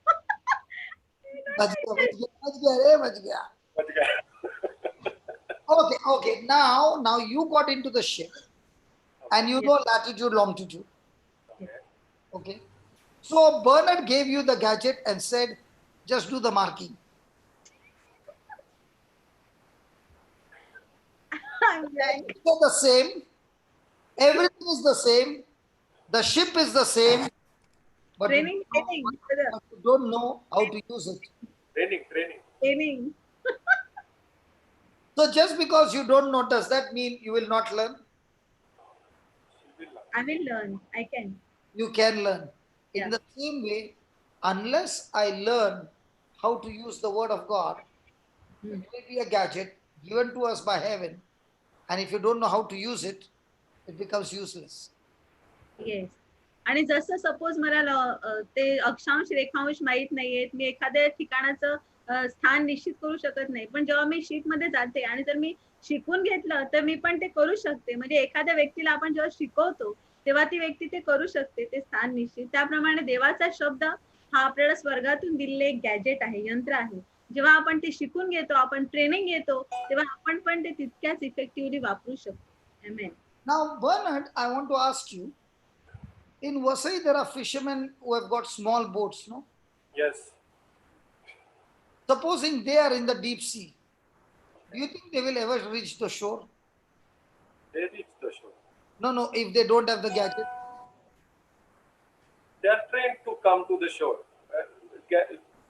बच गया रे, बच गया. बच गया. Okay, okay. Now you got into the ship, and you know latitude, longitude. Okay. Okay. So Bernard gave you the gadget and said, just do the marking. I'm blank. It's the same. Everything is the same. The ship is the same. But you Training, brother. but you don't know how to use it. Training. Training. So just because you don't know, does that mean you will not learn? I will learn. I can. You can learn. In Yeah. the same way, unless I learn how to use the word of God, it will be a gadget given to us by heaven. And if you don't know how to use it, it becomes useless. Yes. आणि जसं suppose मला ते अक्षांश रेखांश माहित नाहीयेत, मी एखाद्या ठिकाणाचं स्थान निश्चित करू शकत नाही, पण जेव्हा मी शीट मध्ये जाते आणि जर मी शिकून घेतलं तर मी पण ते करू शकते. म्हणजे एखाद्या व्यक्तीला आपण जेव्हा शिकवतो तेव्हा ती व्यक्ती ते करू शकते, ते स्थान निश्चित. त्याप्रमाणे देवाचा शब्द हा आपल्याला स्वर्गातून दिलेले एक गॅजेट आहे, यंत्र आहे. जेव्हा आपण ते शिकून घेतो, आपण ट्रेनिंग घेतो, तेव्हा आपण पण ते तितक्याच इफेक्टिव्हली वापरू शकतो. आमेन. Now, Bernard, I want to ask you, in Vasai, there are fishermen who have got small boats, no? Yes. Supposing they are in the deep sea, do you think they will ever reach the shore? They reach the shore. No, if they don't have the gadget. They are trained to come to the shore.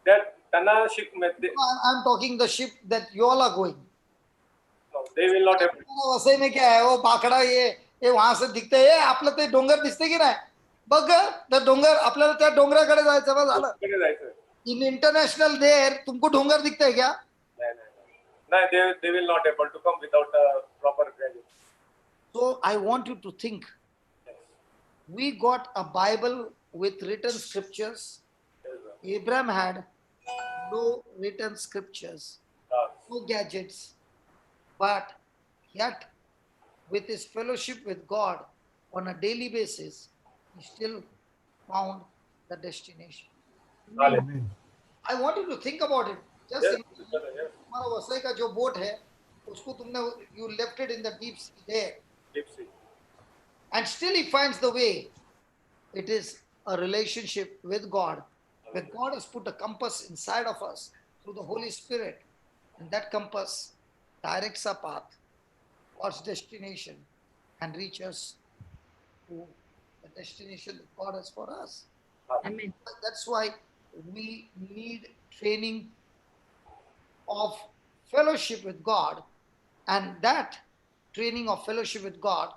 That त्यांना शिक they, I'm talking the ship that you all are going. no, they will not have. Vasai में क्या है, वो पाखडा ये वहां से दिखते है, आपलं ते डोंगर दिसते की नाही? बघ त्या डोंगर, आपल्याला त्या डोंगराकडे जायचं बस झालं. कडे जायचं. इन इंटरनेशनल देर तुमको डोंगर दिखते क्या? नाही, they will not able to come without a proper graduate. So I want you to think. Yes. We got a Bible with written scriptures. Yes, sir. Abraham had no written scriptures, Yes. no gadgets, but yet with his fellowship with God on a daily basis, he still found the destination. Hallelujah. Amen. I want you to think about it. Just Yes, imagine, brother, yes. तुम्हारा वसई का जो boat है, उसको तुमने you left it in the deep sea there, Deep sea. and still he finds the way. It is a relationship with God, where God has put a compass inside of us through the Holy Spirit, and that compass directs our path towards destination and reach us to the destination that God has for us. Amen. That's why we need training of fellowship with God, and that training of fellowship with God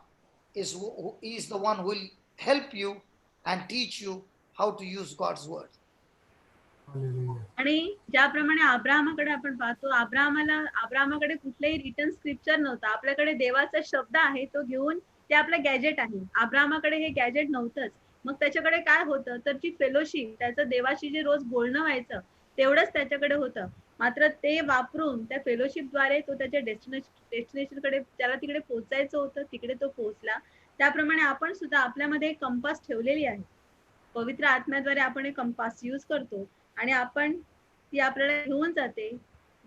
is who is the one who will help you and teach you how to use God's word. Hallelujah. आणि ज्याप्रमाणे अब्राहमाकडे आपण पाहतो, अब्राहमाकडे कुठलाही return scripture नव्हता. आपल्याकडे देवाचा शब्द आहे, तो घेऊन ते आपलं गॅजेट आहे. अब्राहमाकडे हे गॅजेट नव्हतंच. मग त्याच्याकडे काय होतं तर ती फेलोशिप, त्याचं देवाशी जे रोज बोलणं व्हायचं तेवढंच त्याच्याकडे होतं. मात्र ते वापरून त्या फेलोशिपद्वारे तो त्याच्या डेस्टिनेशनकडे, त्याला तिकडे पोहोचायचं होतं, तिकडे तो पोहोचला. त्याप्रमाणे आपण सुद्धा आपल्यामध्ये एक कंपास ठेवलेली आहे. पवित्र आत्म्याद्वारे आपण एक कंपास यूज करतो आणि आपण ती आपल्याला घेऊन जाते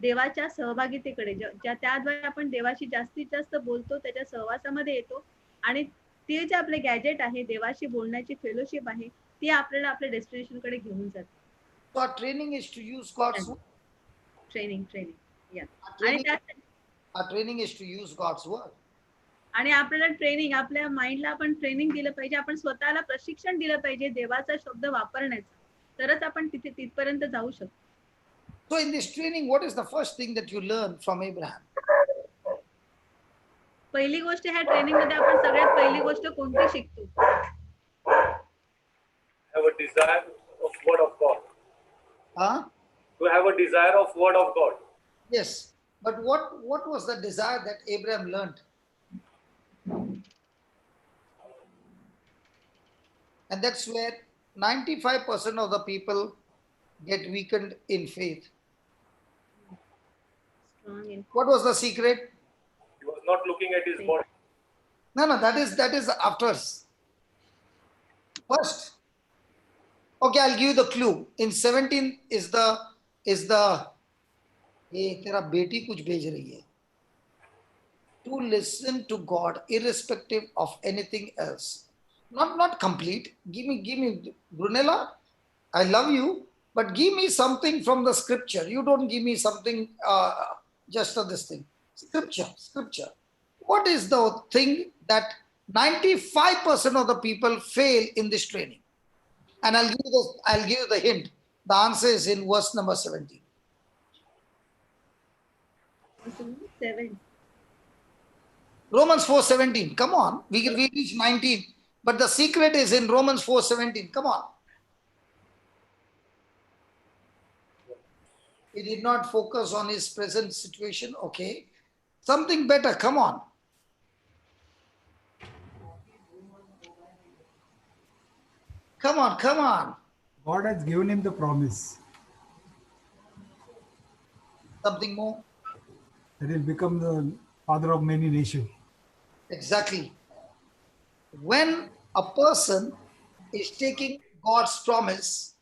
देवाच्या सहभागितेकडे, त्याद्वारे आपण देवाशी जास्तीत जास्त बोलतो, त्याच्या सहवासामध्ये येतो. आणि ते जे आपले गॅजेट आहे, देवाशी बोलण्याची फेलोशिप आहे, ती आपल्याला आपल्या डेस्टिनेशन कडे घेऊन जाते. So our training is to use God's word. Training या. Our आणि training, our training is to use God's word. आणि आपल्याला ट्रेनिंग, आपल्या माइंडला आपण ट्रेनिंग दिलं पाहिजे, आपण स्वतःला प्रशिक्षण दिलं पाहिजे देवाचा शब्द वापरण्याचं, तरच आपण तिथपर्यंत जाऊ शकतो. So in this training, what is the first thing that you learn from Abraham? पहिली गोष्ट, ह्या ट्रेनिंग मध्ये आपण सगळ्यात पहिली गोष्ट कोणती शिकतो? Have a desire of word of God. Huh? To have a desire of word of God. Yes. But what was the desire that Abraham learned? And that's where 95% of the people get weakened in faith. Strong in. What was the secret? He was not looking at his body. No, that is after. First, okay, I'll give you the clue. In 17 is the ये तेरा बेटी कुछ भेज रही है. To listen to God irrespective of anything else. Not complete. Give me Brunella. I love you, but give me something from the scripture. You don't give me something just of this thing. Scripture. What is the thing that 95% of the people fail in this training? And I'll give you the hint. The answer is in verse number 17. 7. Romans 4:17. Come on. We reach 19. But the secret is in Romans 4:17. Come on. He did not focus on his present situation. Okay. Something better. Come on. Come on. God has given him the promise Something more. that he'll become the father of many nations. Exactly. When a person is taking God's promise,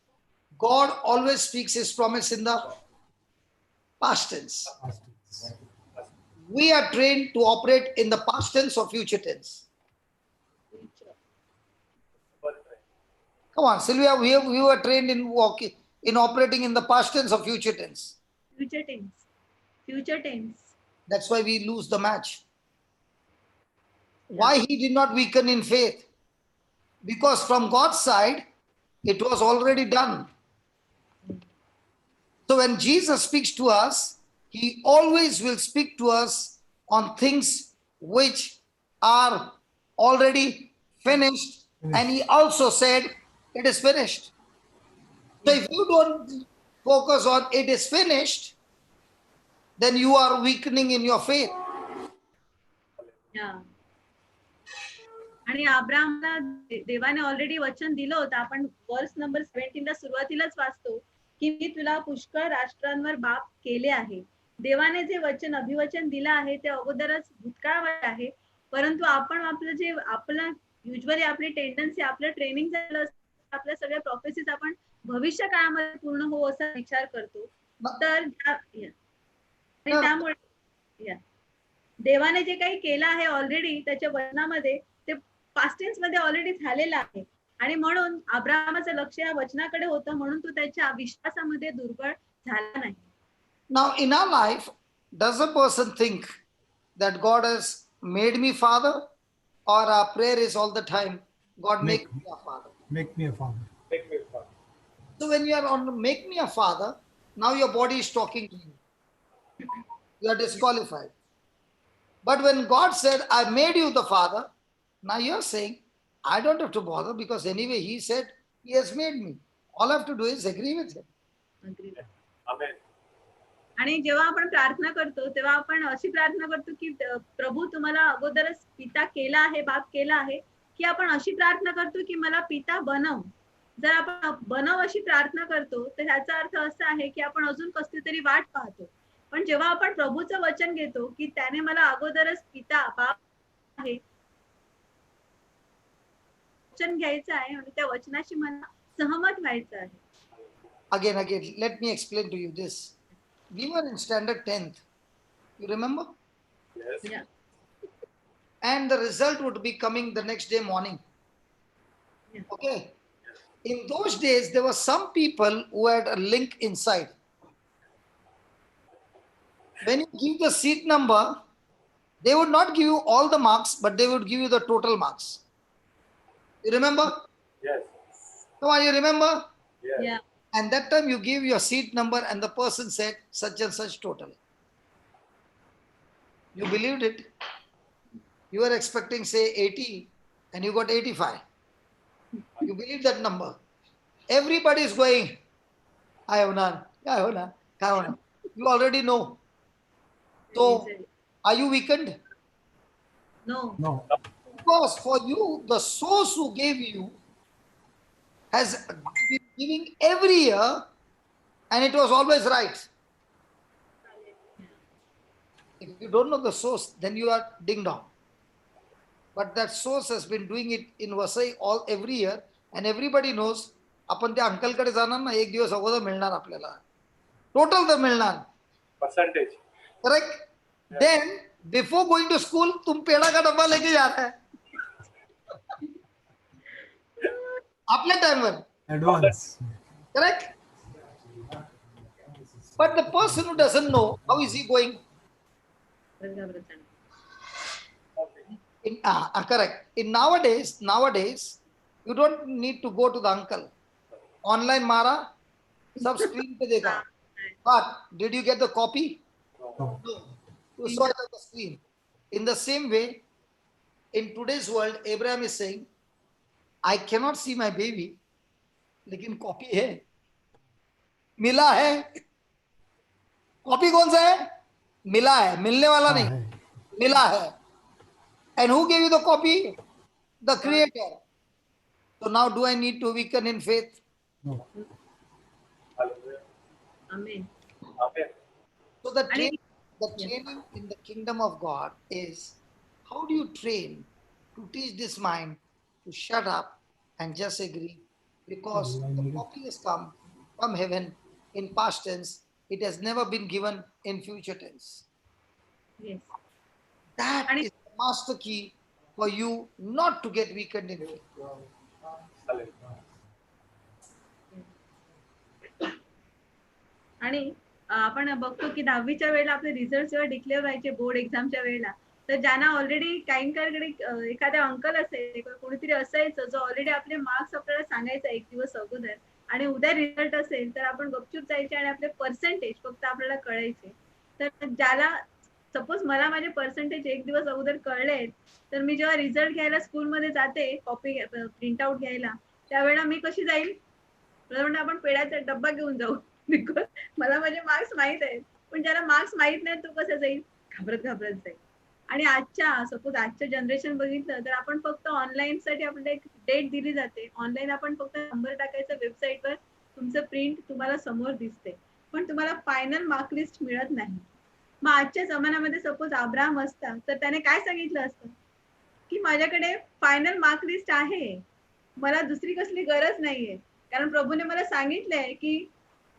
God always speaks his promise in the past tense. We are trained to operate in the past tense or future tense. Come on, Sylvia, we were trained in operating in the past tense or future tense. Future tense. That's why we lose the match. Why he did not weaken in faith? Because from God's side, it was already done. So when Jesus speaks to us, he always will speak to us on things which are already finished. And he also said, it is finished. So if you don't focus on it is finished, then you are weakening in your faith. Yeah. आणि अब्राहमला देवाने already वचन दिलं होतं. आपण verse number 17 ला सुरुवातीलाच वाचतो की मी तुला पुष्कळ राष्ट्रांवर बाप केले आहे. देवाने जे वचन अभिवचन दिलं आहे ते अगोदरच भूतकाळावर आहे. परंतु आपण आपलं युजली आपली टेंडन्सी आपलं ट्रेनिंग झालं आपल्या सगळ्या प्रोफेसीज आपण भविष्य काळामध्ये पूर्ण हो असा विचार करतो. तर त्यामुळे देवाने जे काही केलं आहे ऑलरेडी त्याच्या वचनामध्ये ते पास्ट टेन्स मध्ये ऑलरेडी झालेलं आहे. आणि म्हणून अब्राहमाचं लक्ष या वचनाकडे होतं म्हणून तो त्याच्या विश्वासामध्ये दुर्बळ झाला नाही. Now in our life, does a person think that God has made me father, or our prayer is all the time, God make me a father? Make me a father. Make me fun. So when you are on make me a father, now your body is talking to you. You are disqualified. But when God said, I made you the father, now you are saying, I don't have to bother because anyway he said he has made me. All I have to do is agree with him. Amen. आणि जेव्हा आपण प्रार्थना करतो तेव्हा आपण अशी प्रार्थना करतो की प्रभू तुम्हाला अगोदरच पिता केला आहे बाप केला आहे की आपण अशी प्रार्थना करतो की मला पिता बनव. जर आपण बनव अशी प्रार्थना करतो तर ह्याचा अर्थ असा आहे की आपण अजून कसली तरी वाट पाहतो. पण जेव्हा आपण प्रभूचं वचन घेतो की त्याने मला अगोदरच पिता बाप आहे वचन घ्यायचं आहे आणि त्या वचनाशी मला सहमत व्हायचं आहे. Again, let me explain to you this. We were in standard 10th. You remember? Yes. Yeah. And the result would be coming the next day morning. Yeah. Okay. In those days, there were some people who had a link inside. When you give the seat number, they would not give you all the marks, but they would give you the total marks. You remember? Yes. Come on, you remember? Yes. Yeah. And that time you give your seat number and the person said such and such total. You believed it. You were expecting say 80 and you got 85. You believe that number. Everybody is going, I have none. You already know. So are you weakened? No. No. Because for you, the source who gave you has been giving every year and it was always right. If you don't know the source, then you are ding dong. But that source has been doing it in Vasai every year, and everybody knows. आपण त्या अंकलकडे जाणार ना, एक दिवस अगोदर मिळणार आपल्याला, total तर मिळणार, percentage. Correct. Then before going to school तुम पेड़ा का डब्बा लेके जा रहे हैं आपल्या टाइमवर, advance. correct. But the person who doesn't know, how is he going? Correct. In nowadays, you don't need to go to the uncle. Online mara, sab screen pe dekha. But did you get the copy? No. No. You saw it on the screen. In the same way, in today's world, Abraham is saying, I cannot see my baby, लेकिन copy है, मिला है. Copy कौन सा है? मिला है, मिलने वाला नहीं, मिला है. And who gave you the copy? The Creator. So now do I need to weaken in faith? No. Amen. Amen. So the training in the kingdom of God is, how do you train to teach this mind to shut up and just agree? Because the copy has come from heaven in past tense. It has never been given in future tense. Yes. That is the master key for you not to get weakened in faith. Hallelujah. आणि आपण बघतो की 10वीच्या वेळेला आपले result जेव्हा declare व्हायचे board एक्झामच्या वेळेला, तर ज्यांना ऑलरेडी काहींकडे एखाद्या अंकल असेल, कोणीतरी असायचं जो ऑलरेडी आपले मार्क्स आपल्याला सांगायचा एक दिवस अगोदर, आणि उद्या रिझल्ट असेल तर आपण गपचूप जायचे आणि आपले पर्सेंटेज फक्त आपल्याला कळायचे. तर ज्याला सपोज मला माझे पर्सेंटेज एक दिवस अगोदर कळले, तर मी जेव्हा रिझल्ट घ्यायला स्कूलमध्ये जाते कॉपी प्रिंटआउट घ्यायला, त्यावेळेला मी कशी जाईल? म्हणजे आपण पेढ्याचा डब्बा घेऊन जाऊ, बिकॉज मला माझे मार्क्स माहित आहेत. पण ज्याला मार्क्स माहित नाही तो कसं जाईल? घाबरत जाईल. आणि सपोज आजचं जनरेशन बघितलं तर आपण फक्त ऑनलाईन साठी आपल्याला एक डेट दिली जाते. ऑनलाईन आपण फक्त नंबर टाकायचा वेबसाईटवर, तुमचं प्रिंट तुम्हाला समोर दिसते, पण तुम्हाला फायनल मार्क लिस्ट मिळत नाही. मग आजच्या जमान्यामध्ये सपोज अब्राहम असता तर त्याने काय सांगितलं असतं की माझ्याकडे फायनल मार्क लिस्ट आहे, मला दुसरी कसली गरज नाहीये, कारण प्रभूने मला सांगितलंय की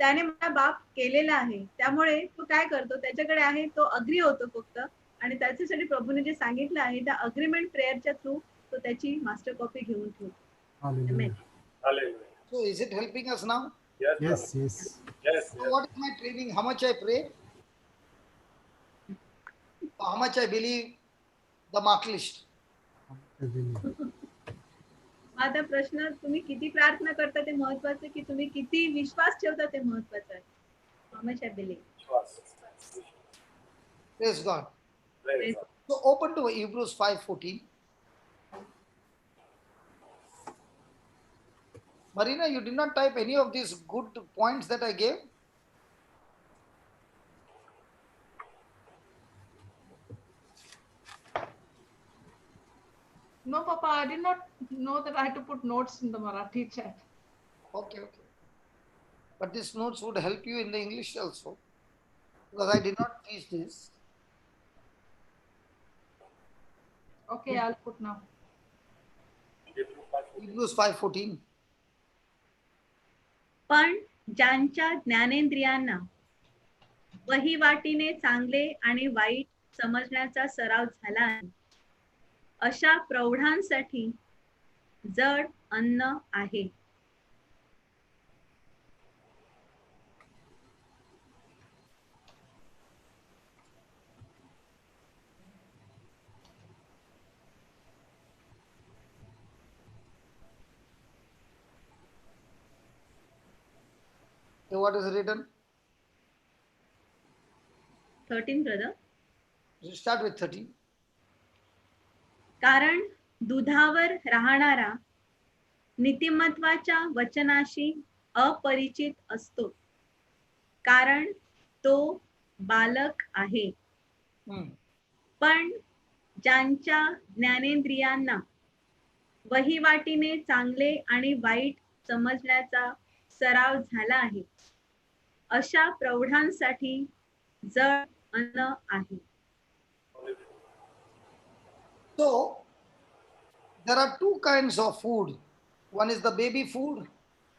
त्याने मला बाप केलेला आहे. त्यामुळे तो काय करतो, त्याच्याकडे आहे तो अग्री होतो फक्त, आणि त्याच्यासाठी प्रभूने जे सांगितलं आहे त्या अग्रीमेंट प्रेयरच्या थ्रू तो त्याची मास्टर कॉपी घेऊन ठेवतो. Hallelujah. So is it helping us now? Yes. Yes, brother. yes. Yes. So what is my training? How much I pray? How much I believe the mark list? आता प्रश्न, तुम्ही किती प्रार्थना करता ते महत्वाचं, की तुम्ही किती विश्वास ठेवता ते महत्वाचं आहे. How much I believe. Praise God. Praise God. So open to Hebrews 5:14. Marina, you did not type any of these good points that I gave? No, Papa, I did not know that I had to put notes in the Marathi chat. Okay. But these notes would help you in the English also, because I did not teach this. Okay, I'll put now. Hebrews 5:14. पण ज्यांच्या ज्ञानेंद्रियांना वहिवाटीने चांगले आणि white समजण्याचा सराव झाला आहे, अशा प्रौढांसाठी जड अन्न आहे. So what is written? 13 brother. You start with 13. कारण दुधावर राहणारा नीतिमत्वाच्या वचनाशी अपरिचित असतो, कारण तो बालक आहे. पण ज्यांच्या ज्ञानेंद्रियांना वहिवाटीने चांगले आणि वाईट समजण्याचा सराव झाला आहे, अशा प्रौढांसाठी जड अन्न आहे. So there are two kinds of food. One is the baby food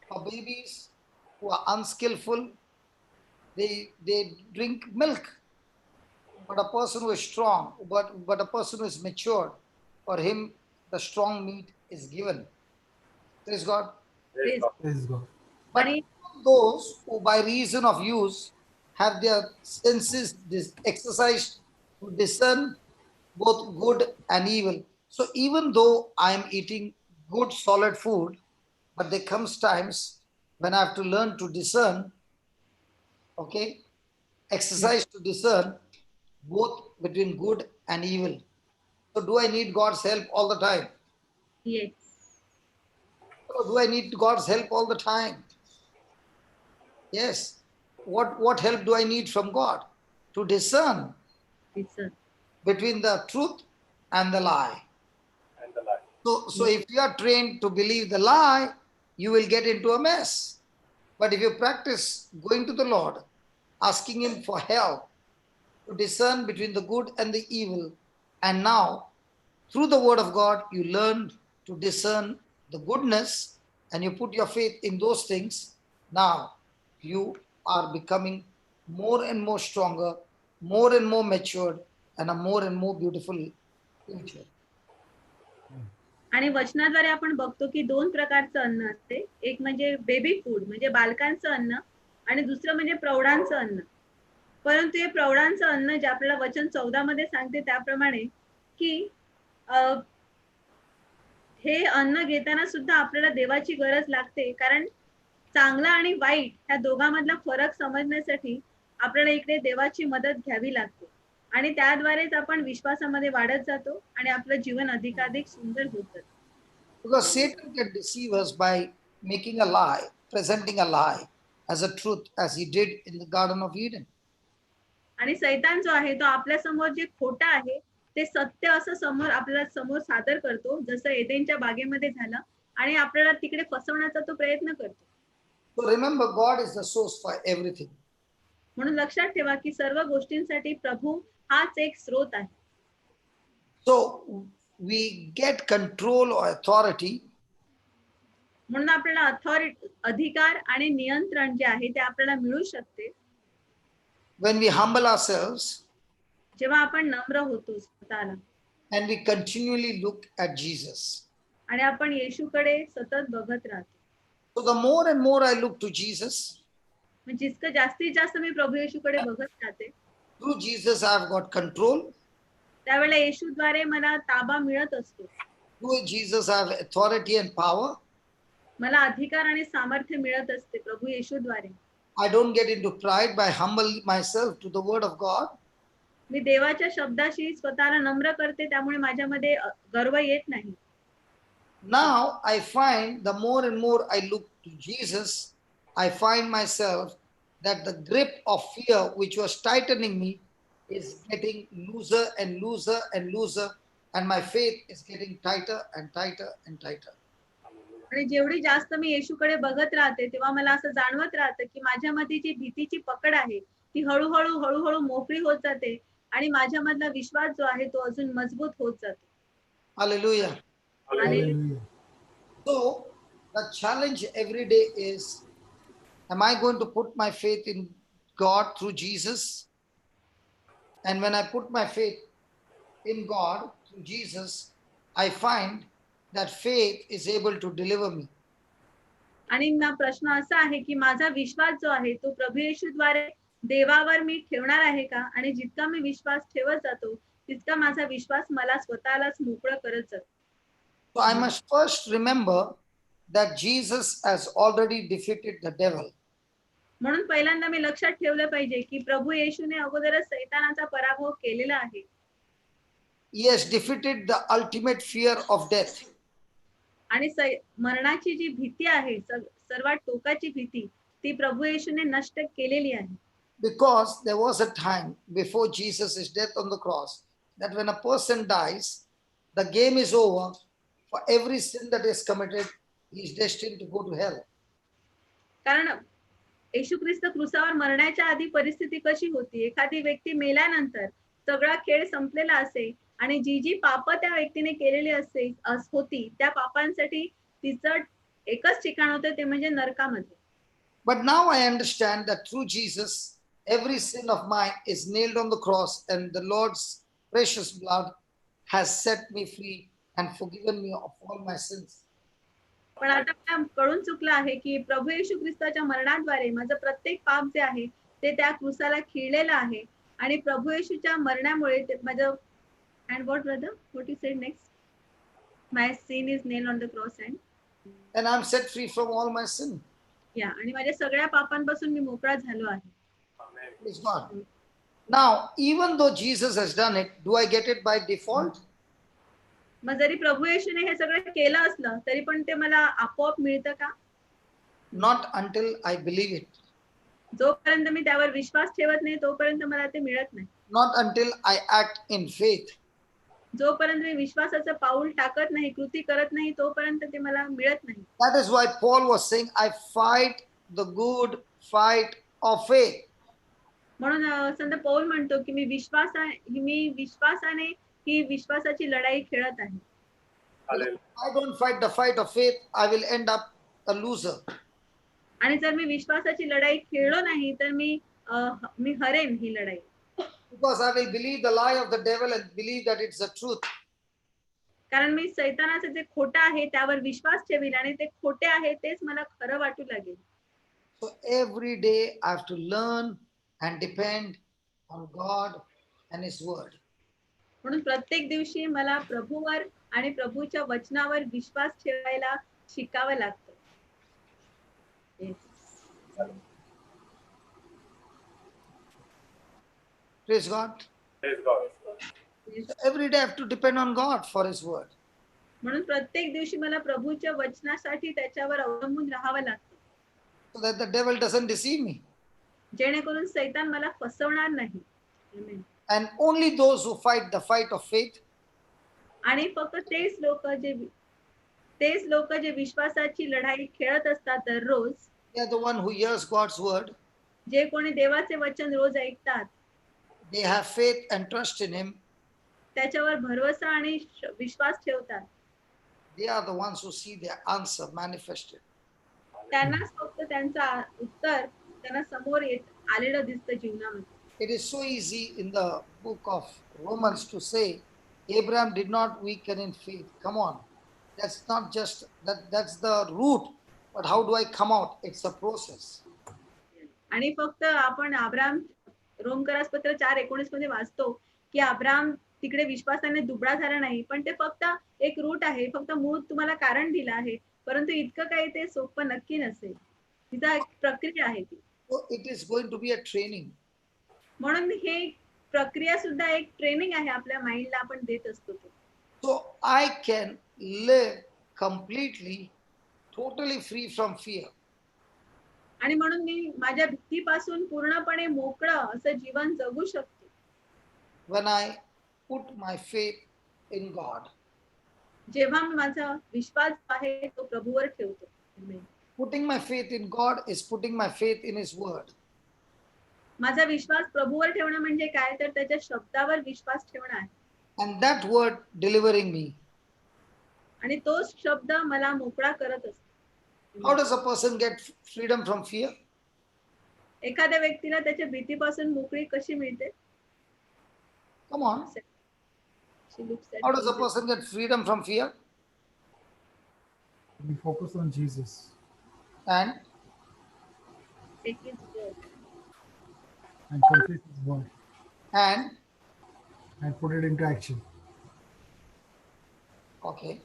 for babies who are unskillful. They drink milk. But a person who is strong, but a person who is matured, for him the strong meat is given. Praise God. Praise God. Praise God. But आणि those who by reason of use have their senses exercised to discern both good and evil. So even though I am eating good solid food, but there comes times when I have to learn to discern, okay, exercise to discern both between good and evil. So do I need God's help all the time? Yes, Or do I need God's help all the time? Yes. What help do I need from God? To discern sir, between the truth and the lie. And the lie. So if you are trained to believe the lie, you will get into a mess. But if you practice going to the Lord, asking Him for help to discern between the good and the evil, and now through the Word of God, you learn to discern the goodness and you put your faith in those things, now you are becoming more and more stronger, more and more matured, and a more and more beautiful future. आणि वचनाद्वारे आपण बघतो की दोन प्रकारचं अन्न असते. एक म्हणजे बेबी फूड म्हणजे बालकांचं अन्न आणि दुसरं म्हणजे प्रौढांचं अन्न. परंतु हे प्रौढांचं अन्न जे आपल्याला वचन 14 मध्ये सांगते त्याप्रमाणे की हे अन्न घेताना सुद्धा आपल्याला देवाची गरज लागते, कारण चांगला आणि वाईट ह्या दोघांमधला फरक समजण्यासाठी आपल्याला इकडे देवाची मदत घ्यावी लागते आणि त्याद्वारेच आपण विश्वासामध्ये वाढत जातो आणि आपलं जीवन अधिकाधिक सुंदर होत जातं. Because Satan can deceive us by making a lie, presenting a lie as a truth, as he did in the Garden of Eden. आणि सैतान जो आहे तो आपल्या समोर जे खोटं आहे ते सत्य असं समोर आपल्याला समोर सादर करतो, जसं एदेनच्या बागेमध्ये झालं, आणि आपल्याला तिकडे फसवण्याचा तो प्रयत्न करतो. So remember, God is the source for everything. म्हणून लक्षात ठेवा की सर्व गोष्टींसाठी प्रभू हाच एक स्रोत आहे. So we get control or authority म्हणून आपल्याला अधिकार आणि नियंत्रण जे आहे ते आपल्याला मिळू शकते when we humble ourselves जेव्हा आपण नम्र होतो स्वतःला and we continually look at Jesus. आणि आपण येशूकडे सतत बघत राहतो. So the more and more I look to Jesus, म्हणजे जितकं जास्तीत जास्त मी प्रभू येशूकडे बघत राहते, through Jesus I have got control. त्यावेळेला येशूद्वारे मला ताबा मिळत असतो. Through Jesus I have authority and power. मला अधिकार आणि सामर्थ्य मिळत असते प्रभू येशूद्वारे. I don't get into pride by humbling myself to the word of God. मी देवाच्या शब्दाशी स्वतःला नम्र करते, त्यामुळे माझ्यामध्ये गर्व येत नाही. Now I find the more and more I look to Jesus, I find myself that the grip of fear which was tightening me is getting looser and looser and looser, and my faith is getting tighter and tighter and tighter. आणि जेवढी जास्त मी येशूकडे बघत राहते तेव्हा मला असं जाणवत राहतं की माझ्यामध्ये जी भीतीची पकड आहे ती हळूहळू मोकळी होत जाते आणि माझ्यामधला विश्वास जो आहे तो अजून मजबूत होत जातो. Hallelujah. Hallelujah. So the challenge every day is, am I going to put my faith in God through Jesus? And when I put my faith in God through Jesus, I find that faith is able to deliver me. आणि ना प्रश्न असा आहे की माझा विश्वास जो आहे तो प्रभू येशूद्वारे देवावर मी ठेवणार आहे का, आणि जितका मी विश्वास ठेवत जातो तितका माझा विश्वास मला स्वतःलाच मोकळं करत जातो. So I must first remember that Jesus has already defeated the devil. म्हणून पहिल्यांदा मी लक्षात ठेवलं पाहिजे की प्रभू येशूने अगोदरच सैतानाचा पराभव केलेला आहे. He has defeated the ultimate fear of death. आणि मरणाची जी भीती आहे, सर्वात टोकाची भीती, ती प्रभू येशूने नष्ट केलेली आहे. Because there was a time before Jesus' death on the cross that when a person dies, the game is over. For every sin that is committed, he is destined to go to hell. कारण येशू ख्रिस्त क्रूसावर मरण्याच्या आधी परिस्थिती कशी होती, एखादी व्यक्ती मेल्यानंतर सगळा खेळ संपलेला असे आणि जी जी पाप त्या व्यक्तीने केलेली होती त्या पापांसाठी तिचं एकच ठिकाण होतं, ते म्हणजे नरकामध्ये. But now I understand that through Jesus, every sin of mine is nailed on the cross, and the Lord's precious blood has set me free and forgiven me of all my sins. पण आता मला कळून चुकलं आहे की प्रभू येशू ख्रिस्ताच्या मरणाद्वारे माझं प्रत्येक पाप जे आहे ते त्या क्रूसाला खिळलेलं आहे, आणि प्रभू येशूच्या मरणामुळे माझं and what brother, what you said next? My sin is nailed on the cross And I'm set free from all my sin. yeah, आणि माझ्या सगळ्या पापांपासून मी मोकळा झालो आहे. Amen. Praise God. Now, even though Jesus has done it, do I get it by default? मग जरी प्रभू येशूने हे सगळं केलं असलं तरी पण ते मला आपोआप मिळतं का? Not until I believe it. जोपर्यंत मी त्यावर विश्वास ठेवत नाही तोपर्यंत मला ते मिळत नाही. Not until I act in faith. जोपर्यंत मी विश्वासाचं पाऊल टाकत नाही, कृती करत नाही, तोपर्यंत ते मला मिळत नाही. That is why Paul was saying, I fight the good fight of faith. म्हणून संत पौल म्हणतो की मी विश्वासाने ही विश्वासाची लढाई खेळत आहे. Hallelujah. If I don't fight the fight of faith, I will end up a loser. आणि जर मी विश्वासाची लढाई खेळलो नाही तर मी हरेन ही लढाई. Because I will believe the lie of the devil and believe that it's the truth. कारण मी सैतानाचं जे खोटं आहे त्यावर विश्वास ठेवील आणि ते खोटे आहे तेच मला खरं वाटू लागेल. So every day I have to learn and depend on God and His word. म्हणून प्रत्येक दिवशी मला प्रभूवर आणि प्रभूच्या वचनावर विश्वास ठेवायला शिकावं लागतं. Yes. Praise God. Praise God. Yes. Every day I have to depend on God for His word. म्हणून प्रत्येक दिवशी मला प्रभूच्या वचनासाठी त्याच्यावर अवलंबून राहावं लागतं, So that the devil doesn't deceive me. जेणेकरून सैतान मला फसवणार नाही. Amen. And only those who fight the fight of faith, आणि फक्त तेच लोक जे विश्वासाची लढाई खेळत असतात दररोज, they are the one who hears God's word. जे कोणी देवाचे वचन रोज ऐकतात, They have faith and trust in Him. त्याच्यावर भरवसा आणि विश्वास ठेवतात, They are the ones who see their answer manifested. त्यांनाच फक्त त्यांचा उत्तर त्यांना समोर आलेलं दिसतं जीवनामध्ये. It is so easy in the book of Romans to say Abraham did not weaken in faith. Come on. That's not just that's the root. But how do I come out? It's a process. आणि फक्त आपण रोमकरासपत्र 4:19 मध्ये वाचतो की Abram तिकडे विश्वासाने दुबळा झाला नाही, पण ते फक्त एक रूट आहे, फक्त मूळ तुम्हाला कारण दिलं आहे, परंतु इतकं काही ते सोपं नक्की नसेल. तिचा एक प्रक्रिया आहे ती. So it is going to be a training. म्हणून हे प्रक्रिया सुद्धा एक ट्रेनिंग आहे आपल्या माइंडला आपण देत असतो ते. So I can live completely, totally free from fear. आणि म्हणून मी माझ्या भीतीपासून पूर्णपणे मोकळं असं जीवन जगू शकतो When I put my faith in God. जेव्हा मी माझा विश्वास आहे तो प्रभूवर ठेवतो. Amen. Putting my faith in God is putting my faith in His word. माझा विश्वास प्रभूवर ठेवणं म्हणजे काय, तर त्याच्या शब्दावर विश्वास ठेवणं आहे. And that word delivering me. आणि तोच शब्द मला मोकळा करत असतो. How does a person get freedom from fear? एखाद्या व्यक्तीला त्याच्या भीतीपासून मोकळी कशी मिळते? Come on. She looks at How does a Jesus. person get freedom from fear? We focus on Jesus. And Take his word. And confess His word and put it into action. Okay.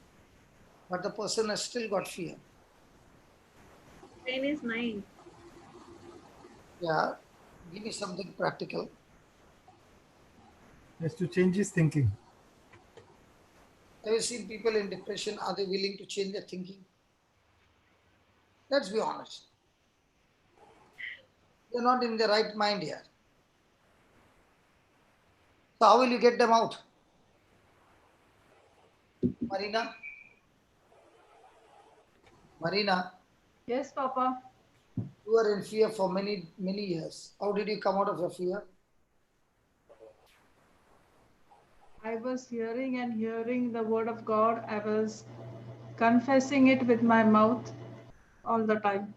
But the person has still got fear. Train his mind. Yeah. Give me something practical. He has to change his thinking. Have you seen people in depression? Are they willing to change their thinking? Let's be honest. They're not in the right mind here. So how will you get them out? Marina, Yes, Papa. you were in fear for many years. How did you come out of your fear? I I was hearing and hearing the word of God. I was confessing it with my mouth all the time.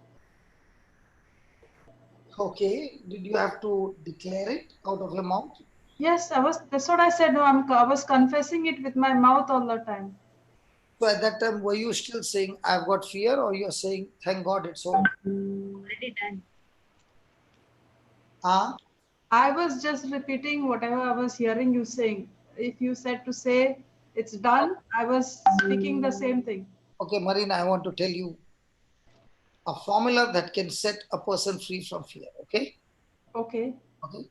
Okay. Did you have to declare it out of your mouth? Yes, I was. That's what I said. No, I was confessing it with my mouth all the time. So at that time, were you still saying, I've got fear, or you're saying, thank God it's over? Already done. Ah, I was just repeating whatever I was hearing you saying. If you said to say it's done, I was speaking the same thing. okay, Marina, I want to tell you a formula that can set a person free from fear. Okay? Okay. Okay.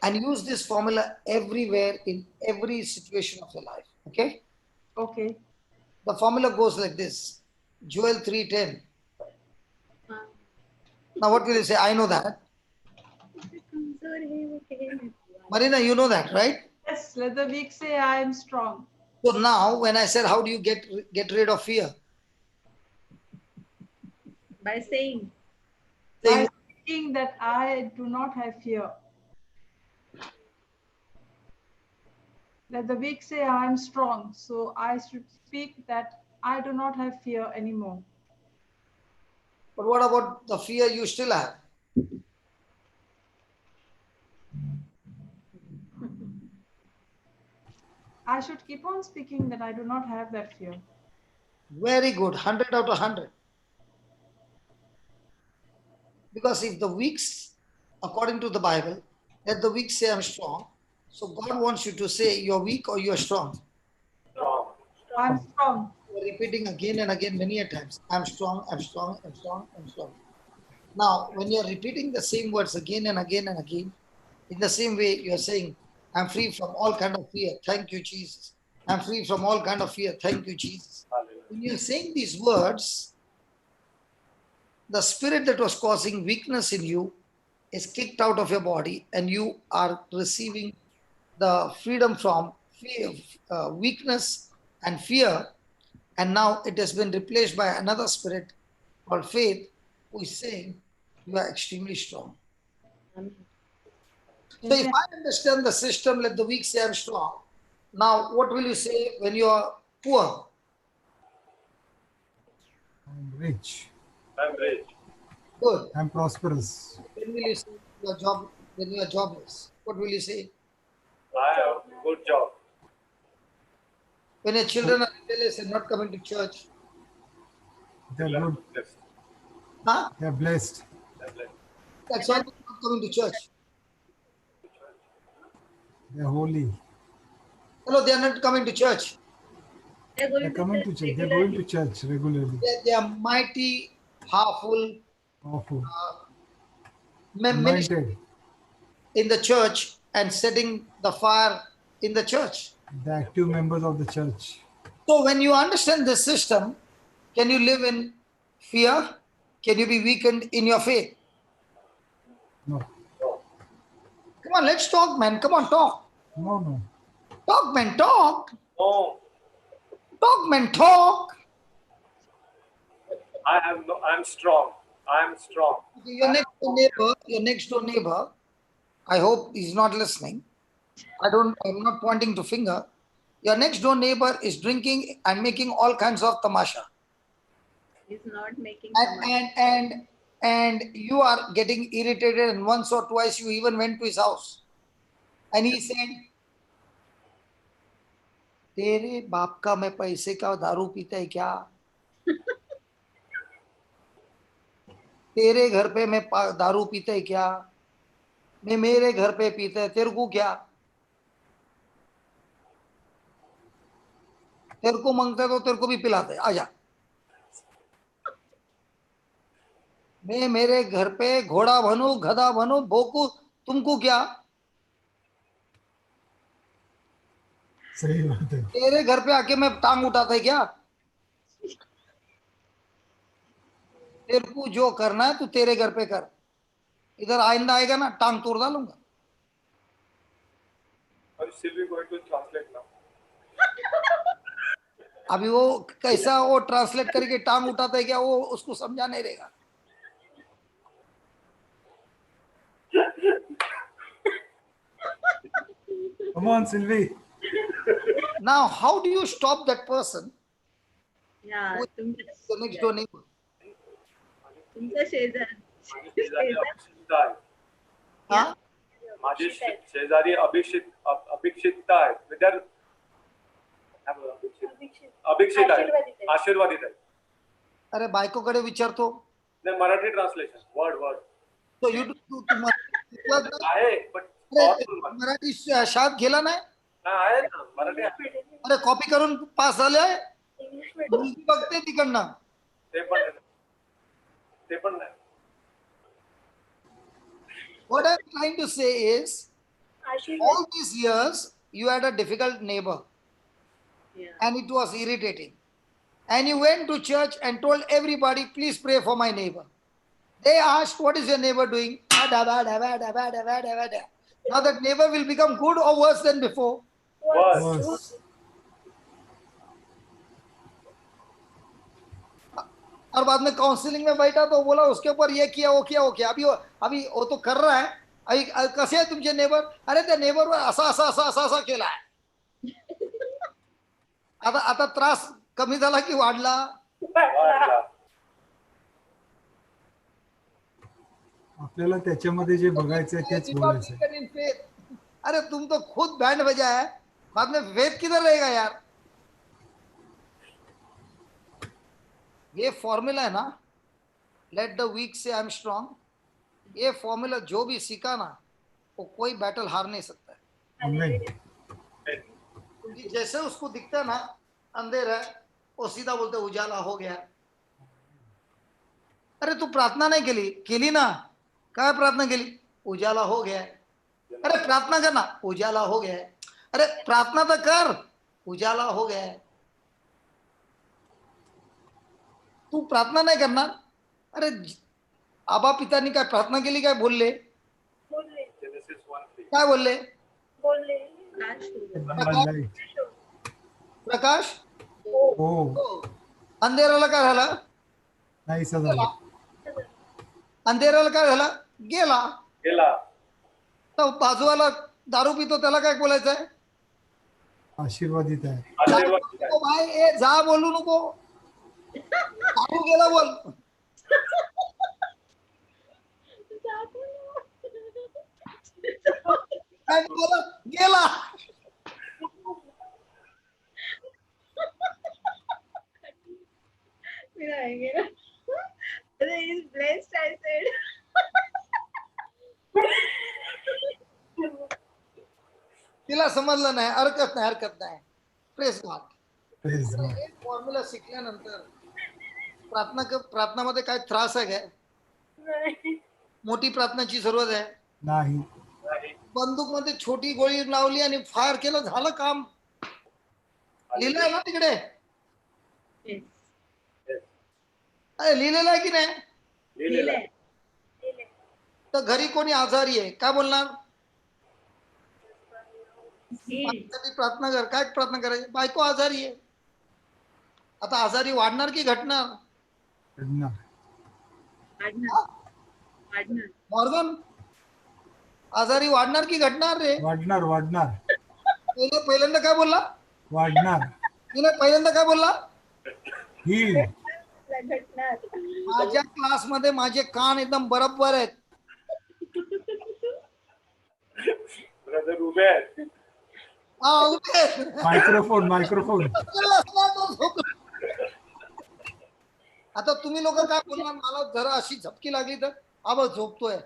And use this formula everywhere in every situation of your life. Okay? Okay. The formula goes like this. Joel 3:10. हाँ. Now what will you say? I know that. कमजोर है वो कहने को. Marina, you know that, right? Yes, let the weak say I am strong. So now when I said how do you get rid of fear? By saying. By Saying, speaking that I do not have fear. Let the weak say I am strong. So I should speak that I do not have fear anymore. but what about the fear you still have? I should keep on speaking that I do not have that fear. Very good, 100 out of 100. Because if the weak, according to the Bible, let the weak say I'm strong. So God wants you to say you're weak or you're strong. Strong. I'm strong. You're repeating again and again many a times. I'm strong, I'm strong, I'm strong, I'm strong. Now, when you're repeating the same words again and again and again, in the same way, you're saying, I'm free from all kind of fear. Thank you, Jesus. I'm free from all kind of fear. Thank you, Jesus. Hallelujah. When you're saying these words, the spirit that was causing weakness in you is kicked out of your body and you are receiving the freedom from fear, weakness and fear. And now it has been replaced by another spirit called faith, who is saying, you are extremely strong. So if Amen. I understand the system, let the weak say I'm strong. Now, what will you say when you are poor? I'm rich. I'm rich. Good. I'm prosperous. When will you say when you are jobless? What will you say? I have a good job. When your children are rebellious and not coming to church? They're good. Blessed. Huh? They're blessed. I'm blessed. That's why they're not coming to church. They're holy. Hello, they are not coming to church. They're They're going to coming to church church. They're going regularly. to church regularly. They are mighty, powerful Powerful. ministers Anointed. in the church and setting the fire in the church. The active members of the church. So when you understand this system, can you live in fear? Can you be weakened in your faith? No. Come on, let's talk, man. Come on, talk. No, no. Talk, man, talk. No, Talk, man, talk. I'm strong. I'm strong. Your next door neighbor, I hope he's not listening. I'm not pointing to finger. Your next door neighbor is drinking and making all kinds of tamasha. He's not making And you are getting irritated, and once or twice you even went to his house. And he said, तेरे बाप का मैं पैसे का दारू पीता है क्या? तेरे घर पे मैं दारू पीता है क्या? मैं मेरे घर पे पीता है, तेरे को क्या? तेरे को मांगता है तो तेरे को भी पिलाते, आजा. मैं मेरे घर पे घोड़ा बनू, गधा बनू, भोकू, तुमको क्या? सही बात है. तेरे घर पे आके मैं टांग उठाता है क्या? तेरे को जो करना है तू तेरे घर पे कर. इधर आइंदा आएगा ना, टांग तोड़ डालूंगा. Are you still going to translate now? अभी वो कैसा वो ट्रांसलेट करके टांग उठाता है क्या, वो उसको समझा नहीं रहेगा. Come on, Sylvie. Now, how do you stop that person या who is the next door neighbor? तुमचा शेजार माझे शेजारी अभिषिक्त आहेत. Huh? माझे शेजारी अभिषिक्त आहेत. म्हणजे काय बोलू, अभिषिक्त आहेत, आशीर्वादित आहेत. अरे बायकोकडे विचारतो. नाही, Marathi translation word So you do आहे पण मराठी शाळेत गेला नाही? आहे ना, मराठी आहे. अरे कॉपी करून पास झाले. बघते तिकडनं. ते पण नाही. What I'm trying to say is, all these years you had a difficult neighbor and it was irritating. And you went to church and told everybody, please pray for my neighbor. They asked, what is your neighbor doing? Now that neighbor will become good or worse than before? Worse. और बाद में counselling में बैठा तो बोला उसके ऊपर ये किया वो किया अभी वो तो कर रहा है. अभी कसे आहे तुमचे नेबर? अरे त्या नेबरवर असा केला आहे. आता त्रास कमी झाला की वाढला? आपल्याला त्याच्यामध्ये जे बघायचं आहे तेच बोलायचं. अरे तुम तो खुद बैंड बजा है, बाद में फेथ किधर रहेगा यार? ये फॉर्मूला है ना, लेट द वीक से आई एम स्ट्रांग. ये फॉर्मूला जो भी सीखा ना, वो कोई बैटल हार नहीं सकता है. नाही. क्योंकि जैसे उसको दिखता है ना अंधेरा है, वो सीधा बोलते उजाला हो गया. अरे तू प्रार्थना नाही केली ना? काय प्रार्थना केली? उजाला हो गया. अरे प्रार्थना कर ना, उजाला हो गया. अरे प्रार्थना तर कर, उजाला हो गया. तू प्रार्थना नाही करणार? अरे आबा पितांनी काय प्रार्थना केली? काय बोलले? काय बोलले? प्रकाश हो. अंधेराला काय झालं? नाही झालं. अंधेराला काय झालं? गेला. तर बाजूवाला दारू पितो त्याला काय बोलायचंय? आशीर्वादित आहे. भाई ए जा बोलू नको. दारू गेला बोल. काय बोला? गेला. He's blessed, I said. तिला समजलं नाही. हरकत नाही. Press God. Praise God. एक फॉर्म्युला शिकल्यानंतर प्रार्थनामध्ये काय त्रास आहे काय? मोठी प्रार्थनाची जरूरत आहे नाही. बंदूक मध्ये छोटी गोळी लावली आणि फायर केलं, झालं काम. लिहिलंय ना तिकडे? अरे लिहिलेलं आहे की नाही? तर घरी कोणी आजारी आहे काय बोलणार? प्रार्थना कर. काय प्रार्थना करायची? बायको आजारी आहे. आता आजारी वाढणार की घटणार? मॉर्गन आजारी वाढणार की घटणार रे? वाढणार. पहिल्यांदा काय बोलला? वाढणार. पहिल्यांदा काय बोलला? ही माझ्या क्लासमध्ये माझे कान एकदम बरोबर आहेत. ब्रदर उभे आहेत. मायक्रोफोन. आता तुम्ही लोक काय बोलणार? मला जरा अशी झपकी लागली तर आबा झोपतोय.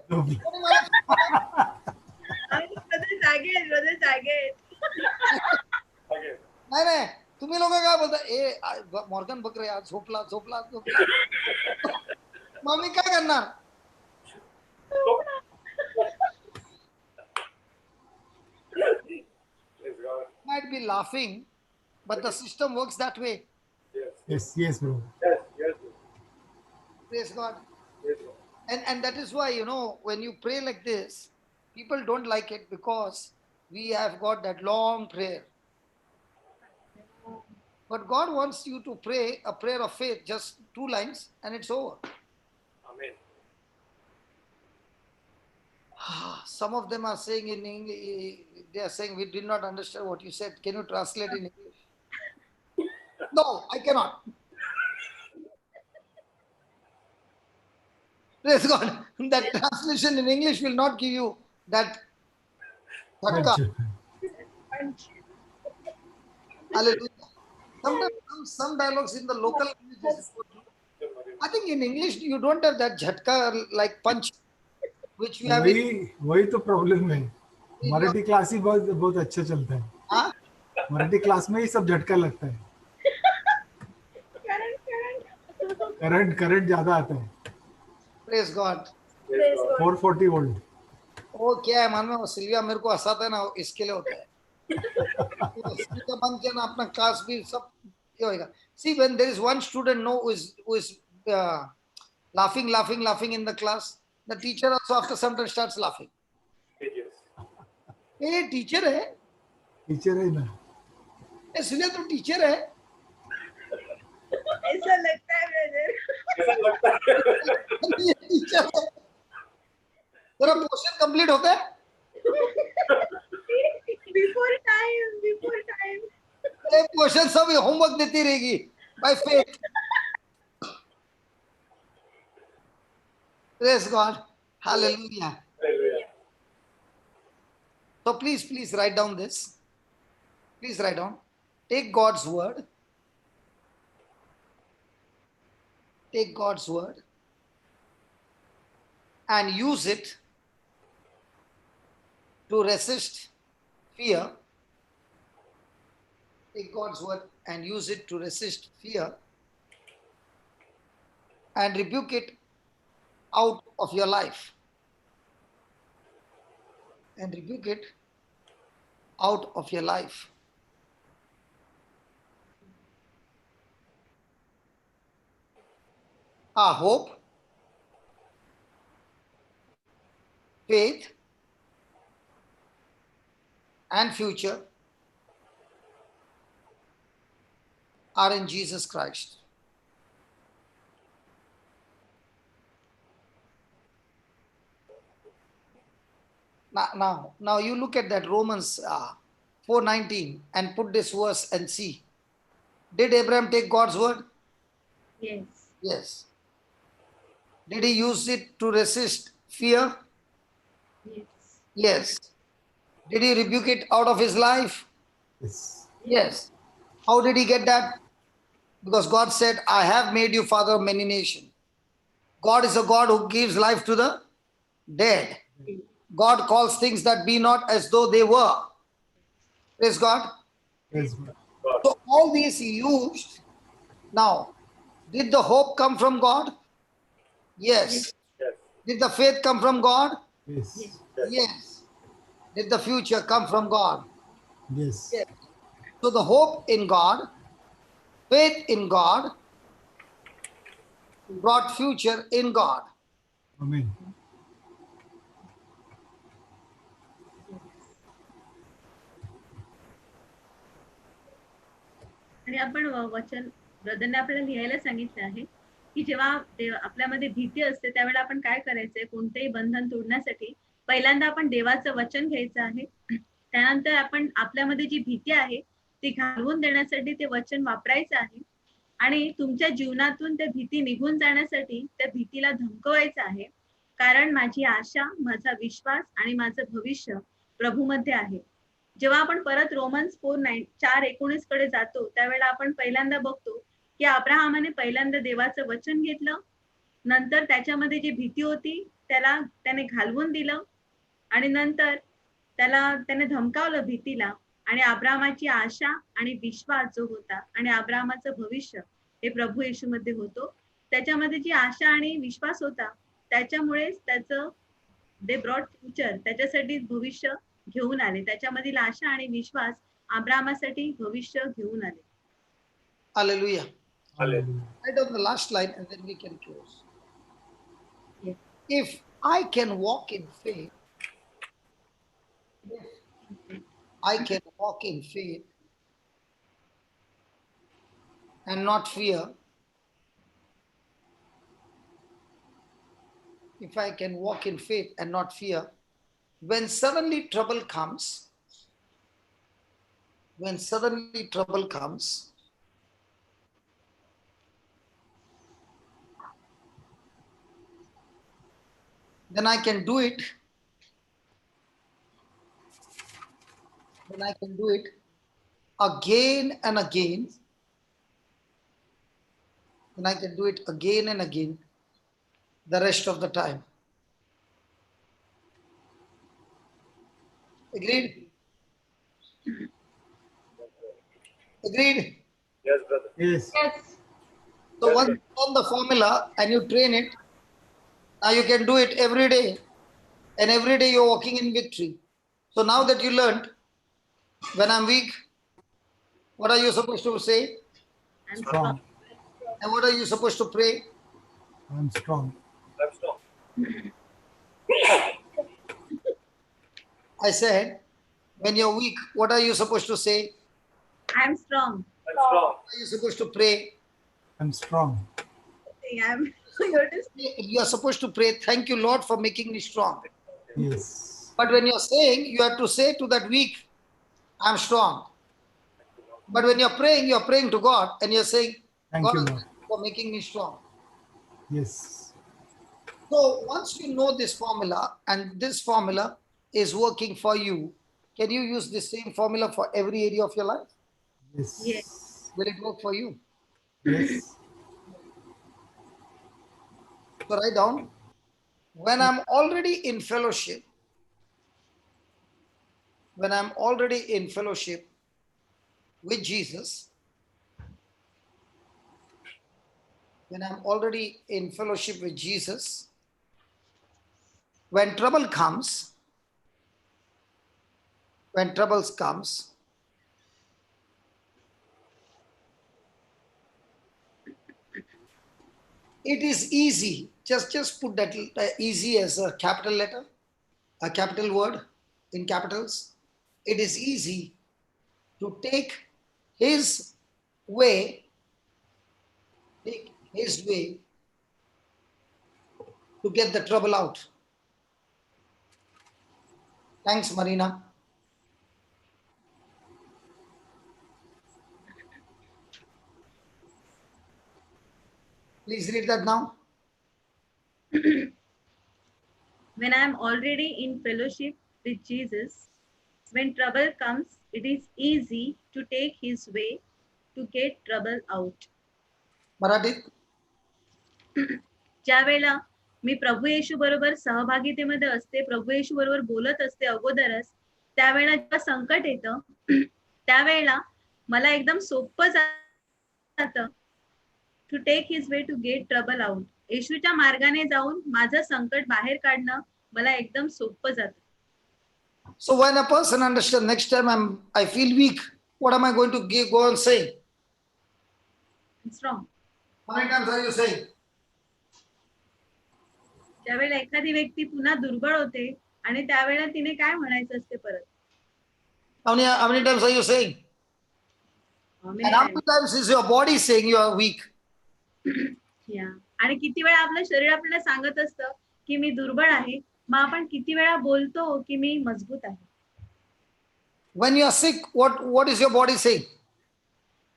नाही तुम्ही लोक काय बोलता? ए मॉर्गन बघ रे आज झोपला. मग मी काय करणार? Might be laughing, but the system works that way. Yes, bro. Yes. Praise God. Yes, bro. And that is why, when you pray like this, people don't like it because we have got that long prayer. But God wants you to pray a prayer of faith, just 2 lines, and it's over. Amen. Some of them are saying in English, they are saying, we did not understand what you said. Can you translate in English? No, I cannot. Praise God. That translation in English will not give you that jhatka. Hallelujah. Sometimes some dialogues in the local languages is good. I think in English you don't have that jhatka like punch which we have in. वही तो problem है. Marathi class ही बहुत बहुत अच्छा चलता है. हाँ? Marathi class में ही सब झटका लगता है. करंट ज्यादा आता है. Praise God. 440 वोल्ट. वो क्या है मालूम है, वो सिल्विया मेरे को हंसाता है ना, इसके लिए होता है. स्पीकर बंद किया ना, अपना क्लास भी सब ये होएगा. See, when there is one student no who is laughing in the class, the teacher also after some time starts laughing. ये टीचर है, टीचर है ना. इसलिए तो टीचर है. ऐसा लगता है ब्रदर. ऐसा लगता है. ये टीचर है. तेरा पोर्शन कंप्लीट होता है. Before time. ये पोर्शन सब होमवर्क देती रहेगी by faith. Praise God. Hallelujah. Hallelujah. So please write down this. Please write down. Take God's word. Take God's word and use it to resist fear. Take God's word and use it to resist fear and rebuke it out of your life. And rebuke it out of your life. Our hope, faith, and future are in Jesus Christ. Now you look at that Romans 4:19 and put this verse and see. Did Abraham take God's word? Yes. Yes. Did he use it to resist fear? Yes. Yes. Did he rebuke it out of his life? Yes. Yes. How did he get that? Because God said, I have made you father of many nations. God is a God who gives life to the dead. God calls things that be not as though they were. Praise God. Yes. So all these he used. Now, did the hope come from God? Yes. Yes. Did the faith come from God? Yes. Yes. Did the future come from God? Yes. Yes. So the hope in God, faith in God, brought future in God. Amen. आणि आपण वचन ब्रदरने आपल्याला लिहायला सांगितलं आहे की जेव्हा आपल्यामध्ये भीती असते त्यावेळेला आपण काय करायचंय, कोणतेही बंधन तोडण्यासाठी पहिल्यांदा आपण देवाचं वचन घ्यायचं आहे. त्यानंतर आपण आपल्यामध्ये जी भीती आहे ती घालवून देण्यासाठी ते वचन वापरायचं आहे आणि तुमच्या जीवनातून त्या भीती निघून जाण्यासाठी त्या भीतीला धमकवायचं आहे. कारण माझी आशा, माझा विश्वास आणि माझं भविष्य प्रभूमध्ये आहे. जेव्हा आपण परत रोमन्स 4:19 कडे जातो त्यावेळेला आपण पहिल्यांदा बघतो की अब्राहमाने पहिल्यांदा देवाचं वचन घेतलं, नंतर त्याच्यामध्ये जी भीती होती त्याने घालवून दिलं आणि नंतर त्याने धमकावलं भीतीला आणि अब्राहमाची आशा आणि विश्वास जो होता आणि अब्राहमाचं भविष्य हे प्रभू येशूमध्ये होतो. त्याच्यामध्ये जी आशा आणि विश्वास होता त्याच्यामुळेच त्याचं दे ब्रॉट फ्युचर, त्याच्यासाठी भविष्य घेऊन आले. त्याच्यामधील आशा आणि विश्वास अब्राहमासाठी भविष्य घेऊन आले. Hallelujah. Hallelujah. Write down the last line and then we can close. Yes. If I can walk in faith, I can walk in faith and not fear. If I can walk in faith and not fear, when suddenly trouble comes, then I can do it. Then I can do it again and again. Then I can do it again and again the rest of the time. Agreed? Agreed? Yes, brother. Yes. Yes. So once you learn the formula and you train it, now you can do it every day. And every day you're walking in victory. So now that you learned, when I'm weak, what are you supposed to say? I'm Strong. And what are you supposed to pray? I'm strong. I'm strong. I said, when you're weak, what are you supposed to say? I'm strong. I'm strong. What are you supposed to pray? I'm strong. I'm you're just You are supposed to pray, thank you, Lord, for making me strong. Yes. But when you're saying, you have to say to that weak, I'm strong. But when you're praying to God and you're saying, Thank God, you, thank Lord. you for making me strong. Yes. So once you know this formula and this formula is working for you, can you use the same formula for every area of your life? Yes. Will it work for you? Yes. So write down, when I'm already in fellowship, with Jesus, when I'm already in fellowship with Jesus, when trouble comes, when troubles comes, it is easy. Just put that easy as a capital letter, a capital word in capitals. It is easy to take his way, to get the trouble out. Thanks, Marina. Please read that now. when I'm already in fellowship with Jesus, when trouble comes, it is easy to take his way to get trouble out. Marathi. ज्या वेळेला मी प्रभू येशू बरोबर सहभागितेमध्ये असते, प्रभू येशू बरोबर बोलत असते अगोदरच, त्यावेळेला जेव्हा संकट येतं त्यावेळेला मला एकदम सोपं जातं to take his way to get trouble out. येशूच्या मार्गाने जाऊन माझं संकट बाहेर काढणं मला एकदम सोपं जातं. So when a person understands, next time I feel weak, what am I going to go and say? Strong. How many times are you saying? ज्यावेळेला एखादी व्यक्ती पुन्हा दुर्बळ होते आणि त्यावेळेला तिने काय म्हणायचं असते परत? How many times are you saying? And how many times is your body saying you are weak? आणि किती वेळा आपलं शरीर आपल्याला सांगत असतं की मी दुर्बळ आहे, मग आपण किती वेळा बोलतो की मी मजबूत आहे. When you are sick, what is your body saying?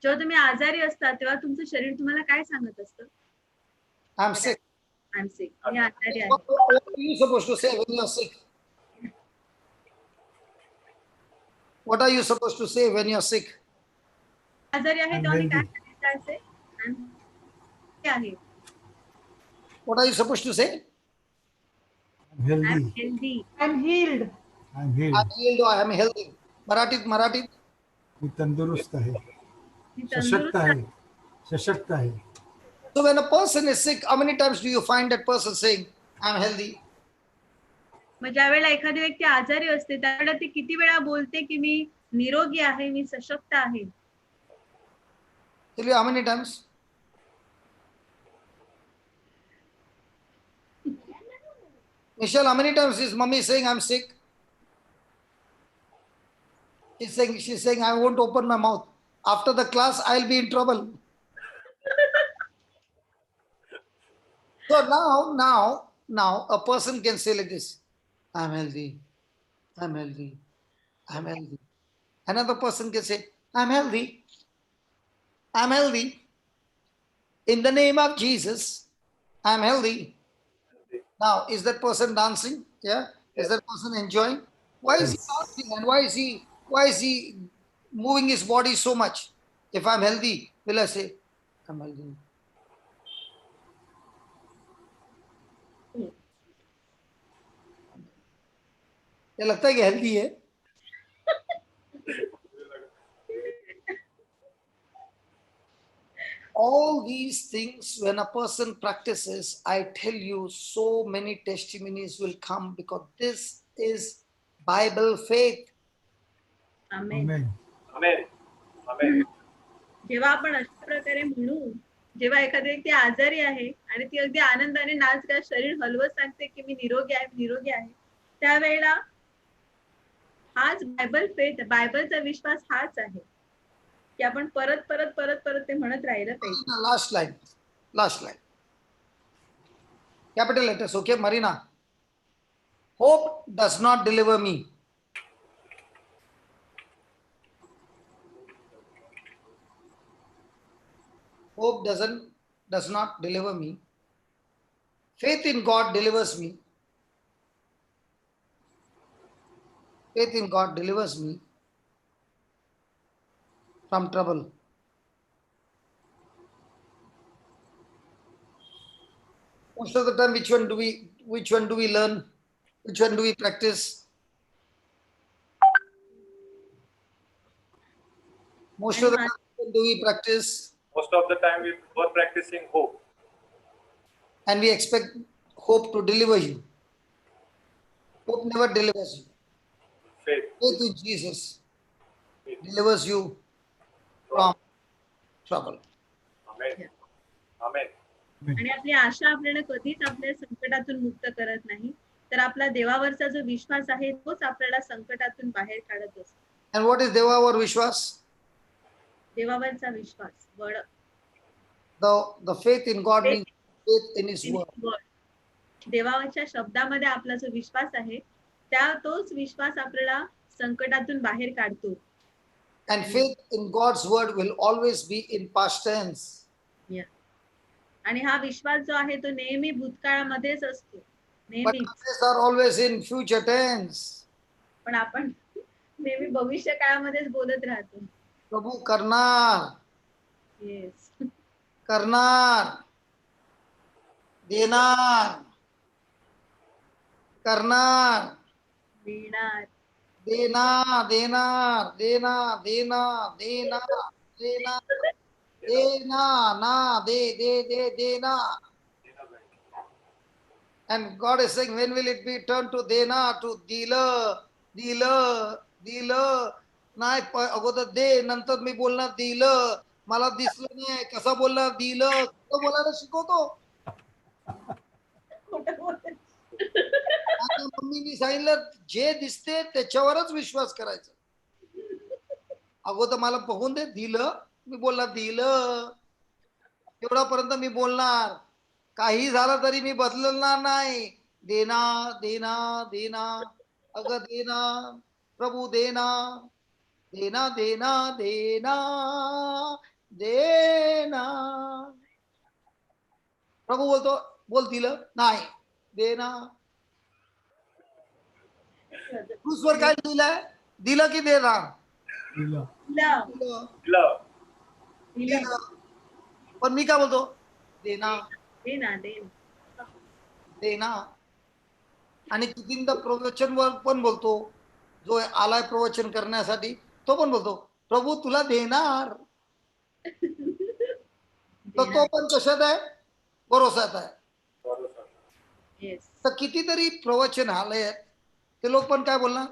जेव्हा तुम्ही आजारी असता तेव्हा तुमचं शरीर तुम्हाला काय सांगत असतं? I'm sick. I am sick. मी आजारी आहे. What are you supposed to say when you are sick? What are you supposed to say when you are sick? आजारी आहे तेव्हा मी काय सांगायचं आहे? What are you supposed to say? I'm I am healthy. Healthy. I'm healed. I'm healed. I'm healed or I am healthy. Marathi. मी तंदुरुस्त आहे. मी सशक्त तंदुरुस्त आहे. आहे. सशक्त आहे. So when a person is sick, how many times do you find that person saying, I'm healthy? मग ज्या वेळेला एखादी व्यक्ती आजारी असते त्यावेळेला ती किती वेळा बोलते की मी निरोगी आहे, मी सशक्त आहे? Tell you how many times? Michelle, how many times is mommy saying I'm sick? She's saying I won't open my mouth. After the class, I'll be in trouble. So now a person can say like this, I'm healthy. I'm healthy. I'm healthy. Another person can say, I'm healthy. I'm healthy. In the name of Jesus, I'm healthy. Now, is that person dancing? Yeah. Is that person enjoying? Why is he Yes. dancing and why is he moving his body so much? If I'm healthy, will I say, I'm healthy? क्या लगता है कि healthy है? All these things, when a person practices, I tell you, so many testimonies will come because this is Bible faith. Amen. Amen. Amen. Amen. जेव्हा आपण अशा प्रकारे म्हणू, जेव्हा एखादी व्यक्ती आजारी आहे आणि ती अगदी आनंदाने नाच गात शरीर हलवत सांगते की मी निरोगी आहे, निरोगी आहे, त्यावेळेला हाच बायबल फेथ, बायबलचा विश्वास हाच आहे की आपण परत परत परत परत ते म्हणत राहिलं पाहिजे. Last line. Last line. Capital letters, okay, Marina. Hope does not deliver me. Hope does not deliver me. Faith in God delivers me. Faith in God delivers me from trouble. Most of the time, which one do we learn? Which one do we practice? Most of the time, which one do we practice? Most of the time we were practicing hope. And we expect hope to deliver you. Hope never delivers you. Faith. Faith in Jesus delivers you from trouble. Amen. Amen. आणि आपली आशा आपल्याला कधीच आपल्या संकटातून मुक्त करत नाही, तर आपला देवावरचा जो विश्वास आहे तोच आपल्याला संकटातून बाहेर काढत असतो. And what is Devavar Vishwas? देवावरचा विश्वास, बळ, The faith in God means faith in His word. बळ. देवाच्या शब्दामध्ये आपला जो विश्वास आहे तोच विश्वास आपल्याला संकटातून बाहेर काढतो. And faith in God's word will always be in past tense. आणि हा विश्वास जो आहे तो नेहमी भूतकाळामध्येच असतो, But नेहमी. others are always in future tense. पण आपण नेहमी भविष्य काळामध्येच बोलत राहतो. प्रभु करणार, येस, करणार, देणार, करणार, देणार, देणार, देणार, देणार, देणार, देणार, देणार, देना, ना, दे, देना. And God is saying, when will it be turned to dena, to दिलं, दिलं, दिलं? नाही, अगोदर दे, नंतर मी बोलणार दिलं. मला दिसलं नाही, कसा बोलणार दिलं? तो बोलायला शिकवतो. खोटं बोलत. माझ्या मम्मीनी सांगितलं, जे दिसते त्याच्यावरच विश्वास करायचा. अगोदर मला बघून दे, दिलं, मी बोलणार दिलं. एवढापर्यंत मी बोलणार. काही झालं तरी मी बदलणार नाही. देना, देना, देना, अगं देना, प्रभू देना, देना, देना, देना, देना. प्रभू बोलतो, बोल दिलं नाही, देना. क्रूसवर काय दिलंय? दिलं की देणार? दिलं. दिलं, Love. दिलं. पण मी काय बोलतो? देना, देना, देना. देना. आणि कितींदा प्रवचनवर पण बोलतो, जो आलाय प्रवचन करण्यासाठी, तो पण बोलतो, प्रभू तुला देणार. तर तो पण कशात आहे? भरोसात आहे. येस, तर कितीतरी प्रवचन आले आहेत, ते लोक पण काय बोलणार?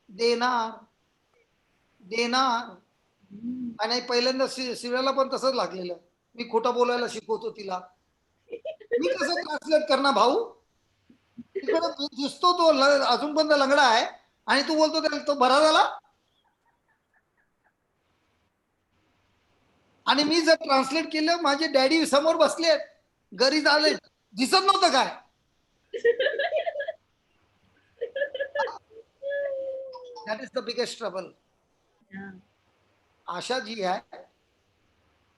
देणार, देणार. आणि पहिल्यांदा शिव्याला पण तसंच लागलेलं. मी खोटं बोलायला शिकवतो तिला. मी कसं ट्रान्सलेट करणार भाऊ? तिकडे दिसतो तो अजून पण लंगडा आहे आणि तू बोलतो त्याला तो बरा झाला. आणि मी जर ट्रान्सलेट केलं, माझे डॅडी समोर बसले, घरी झाले, दिसत नव्हतं काय? That is the biggest trouble. हा. आशा जी आहे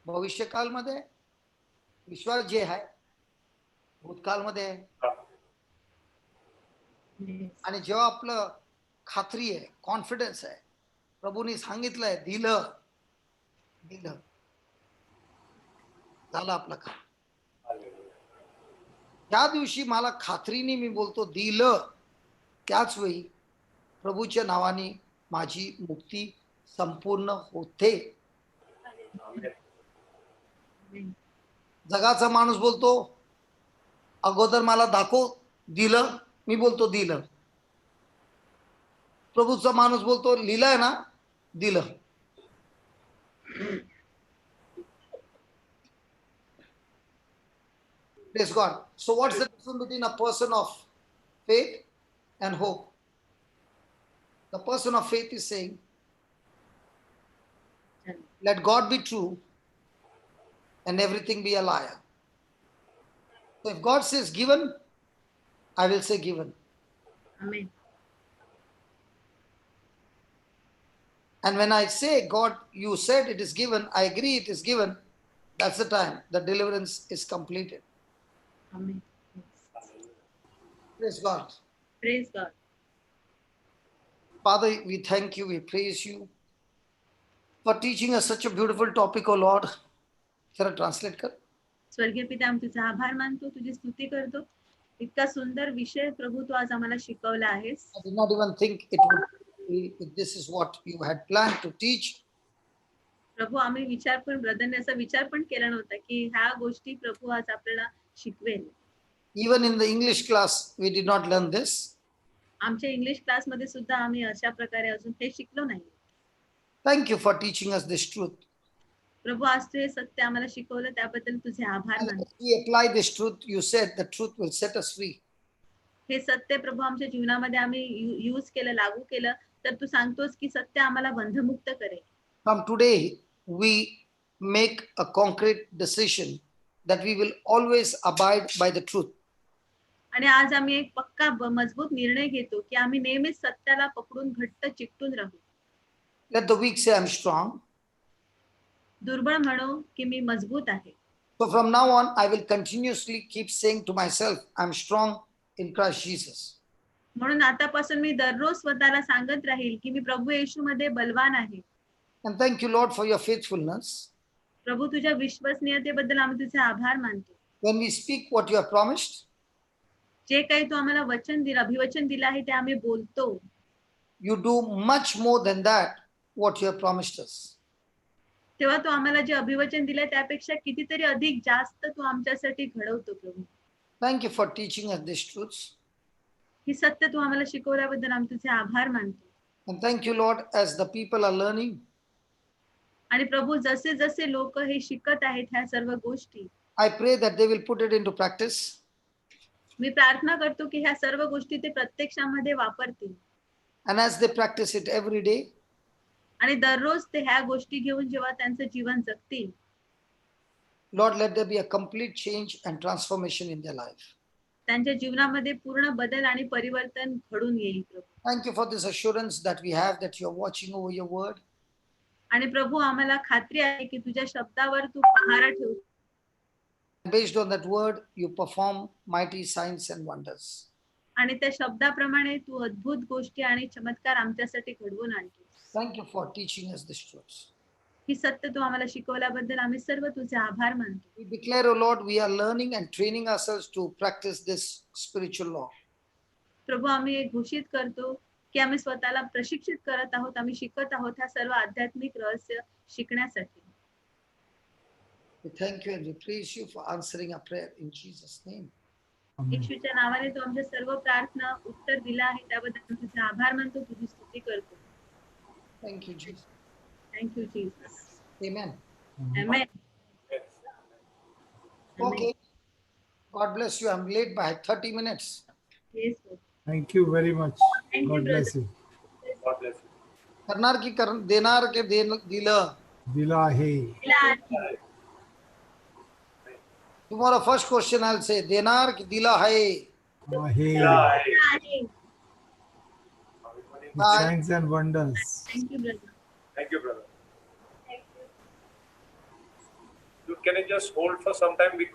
भविष्यकालमध्ये, विश्वास जे आहे भूतकाळमध्ये आहे. Yes. आणि जेव्हा आपलं खात्री आहे, कॉन्फिडन्स आहे, प्रभूने सांगितलंय, दिलं दिलं झालं आपलं काम. त्या दिवशी मला खात्रीने मी बोलतो दिलं, त्याच वेळी प्रभूच्या नावाने माझी मुक्ती संपूर्ण होते. Amen. जगाचा माणूस बोलतो अगोदर मला दाखव, दिलं, मी बोलतो दिलं. प्रभूचा माणूस बोलतो लिहिलंय ना, दिलं. Praise God. So what's the difference between a person of faith and hope? The person of faith is saying, let God be true and everything be a liar. So if God says given, I will say given. Amen. And when I say, God, you said it is given, I agree it is given, that's the time the deliverance is completed. Amen. Yes. Praise God. Praise God. Father, we thank you, we praise you for teaching us such a beautiful topic, O Lord. जरा translate कर. स्वर्गीय पिता, आम्ही तुझा आभार मानतो, तुझी स्तुती करतो. इतका सुंदर विषय प्रभू तू आज आम्हाला शिकवला आहेस. I did not even think it would be, this is what you had planned to teach. प्रभू, आम्ही विचार पण ब्रदरने असा विचार पण केला नव्हता की ह्या गोष्टी प्रभू आज आपल्याला शिकवेल. Even in the English class, we did not learn this. आमच्या इंग्लिश क्लासमध्ये सुद्धा आम्ही अशा प्रकारे अजून हे शिकलो नाही. Thank you for teaching us this truth. प्रभू, आज तू हे सत्य आम्हाला शिकवलं त्याबद्दल तुझे आभार And मानतो. as we apply this truth, you said the truth will set us free. हे सत्य प्रभू आमच्या जीवनामध्ये आम्ही यूज केलं, लागू केलं तर तू सांगतोस की सत्य आम्हाला बंधमुक्त करेल. From today, we make a concrete decision that we will always abide by the truth. आणि आज आम्ही एक पक्का मजबूत निर्णय घेतो की आम्ही नेहमीच सत्याला पकडून घट्ट चिकटून राहू. Let the weak say, I'm strong. दुर्बळ म्हणो की मी मजबूत आहे. So from now on, I will continuously keep saying to myself, I'm strong in Christ Jesus. म्हणून आतापासून मी दररोज स्वतःला सांगत राहील की मी प्रभू येशूमध्ये बलवान आहे. And thank you, Lord, for your faithfulness. प्रभू, तुझ्या विश्वसनीयतेबद्दल आम्ही तुझे आभार मानतो. When we speak what you have promised, जे काही तू आम्हाला वचन दिलं, अभिवचन दिलं आहे ते आम्ही बोलतो. you do much more than that, what you have promised us. तेव्हा तू आम्हाला जे अभिवचन दिलंय त्यापेक्षा कितीतरी अधिक जास्त तू आमच्यासाठी घडवतो प्रभू. Thank you for teaching us these truths. ही सत्य तू आम्हाला शिकवल्याबद्दल आम्ही तुझे आभार मानतो. And thank you, Lord, as the people are learning, आणि प्रभू, जसे जसे लोक हे शिकत आहेत ह्या सर्व गोष्टी, I pray that they will put it into practice. मी प्रार्थना करतो की ह्या सर्व गोष्टी ते प्रत्यक्षामध्ये वापरतील. And as they practice it every day, आणि दररोज ते ह्या गोष्टी घेऊन जेव्हा त्यांचं जीवन जगतील, Lord, let there be a complete change and transformation in their life. त्यांच्या जीवनामध्ये पूर्ण बदल आणि परिवर्तन घडून येईल प्रभू. Thank you for this assurance that we have that you are watching over your word. आणि प्रभू, आम्हाला खात्री आहे की तुझ्या शब्दावर तू पहारा ठेवतो. Based on that word, you perform mighty signs and wonders. आणि त्या शब्दाप्रमाणे तू अद्भुत गोष्टी आणि चमत्कार आमच्यासाठी घडवून आणतो. Thank you for teaching us these truths. ही सत्य तू आम्हाला शिकवल्याबद्दल आम्ही सर्व तुझे आभार मानतो. We declare, O Lord, we are learning and training ourselves to practice this spiritual law. प्रभू, आम्ही एक घोषित करतो की आम्ही स्वतःला प्रशिक्षित करत आहोत, आम्ही शिकत आहोत ह्या सर्व आध्यात्मिक रहस्य शिकण्यासाठी. We thank you and we praise you for answering our prayer in Jesus' name. Amen. येशूच्या नावाने तू आमच्या सर्व प्रार्थना उत्तर दिला आहे त्याबद्दल आम्ही तुझे आभार मानतो, तुझी स्तुती करतो. Thank you, Jesus. Thank you Jesus. Amen. Amen. Okay. God bless you. I'm late by 30 minutes. Yes Lord. Thank you very much. Thank you, God bless brother. you. God bless you. करणार की देणार के दिलं. दिला आहे. दिला आहे. Tomorrow first question I'll say देणार की दिला है. आहे. दिला आहे. Bye. Signs and wonders. Thank you, brother. Thank you, brother. Can you just hold for some time?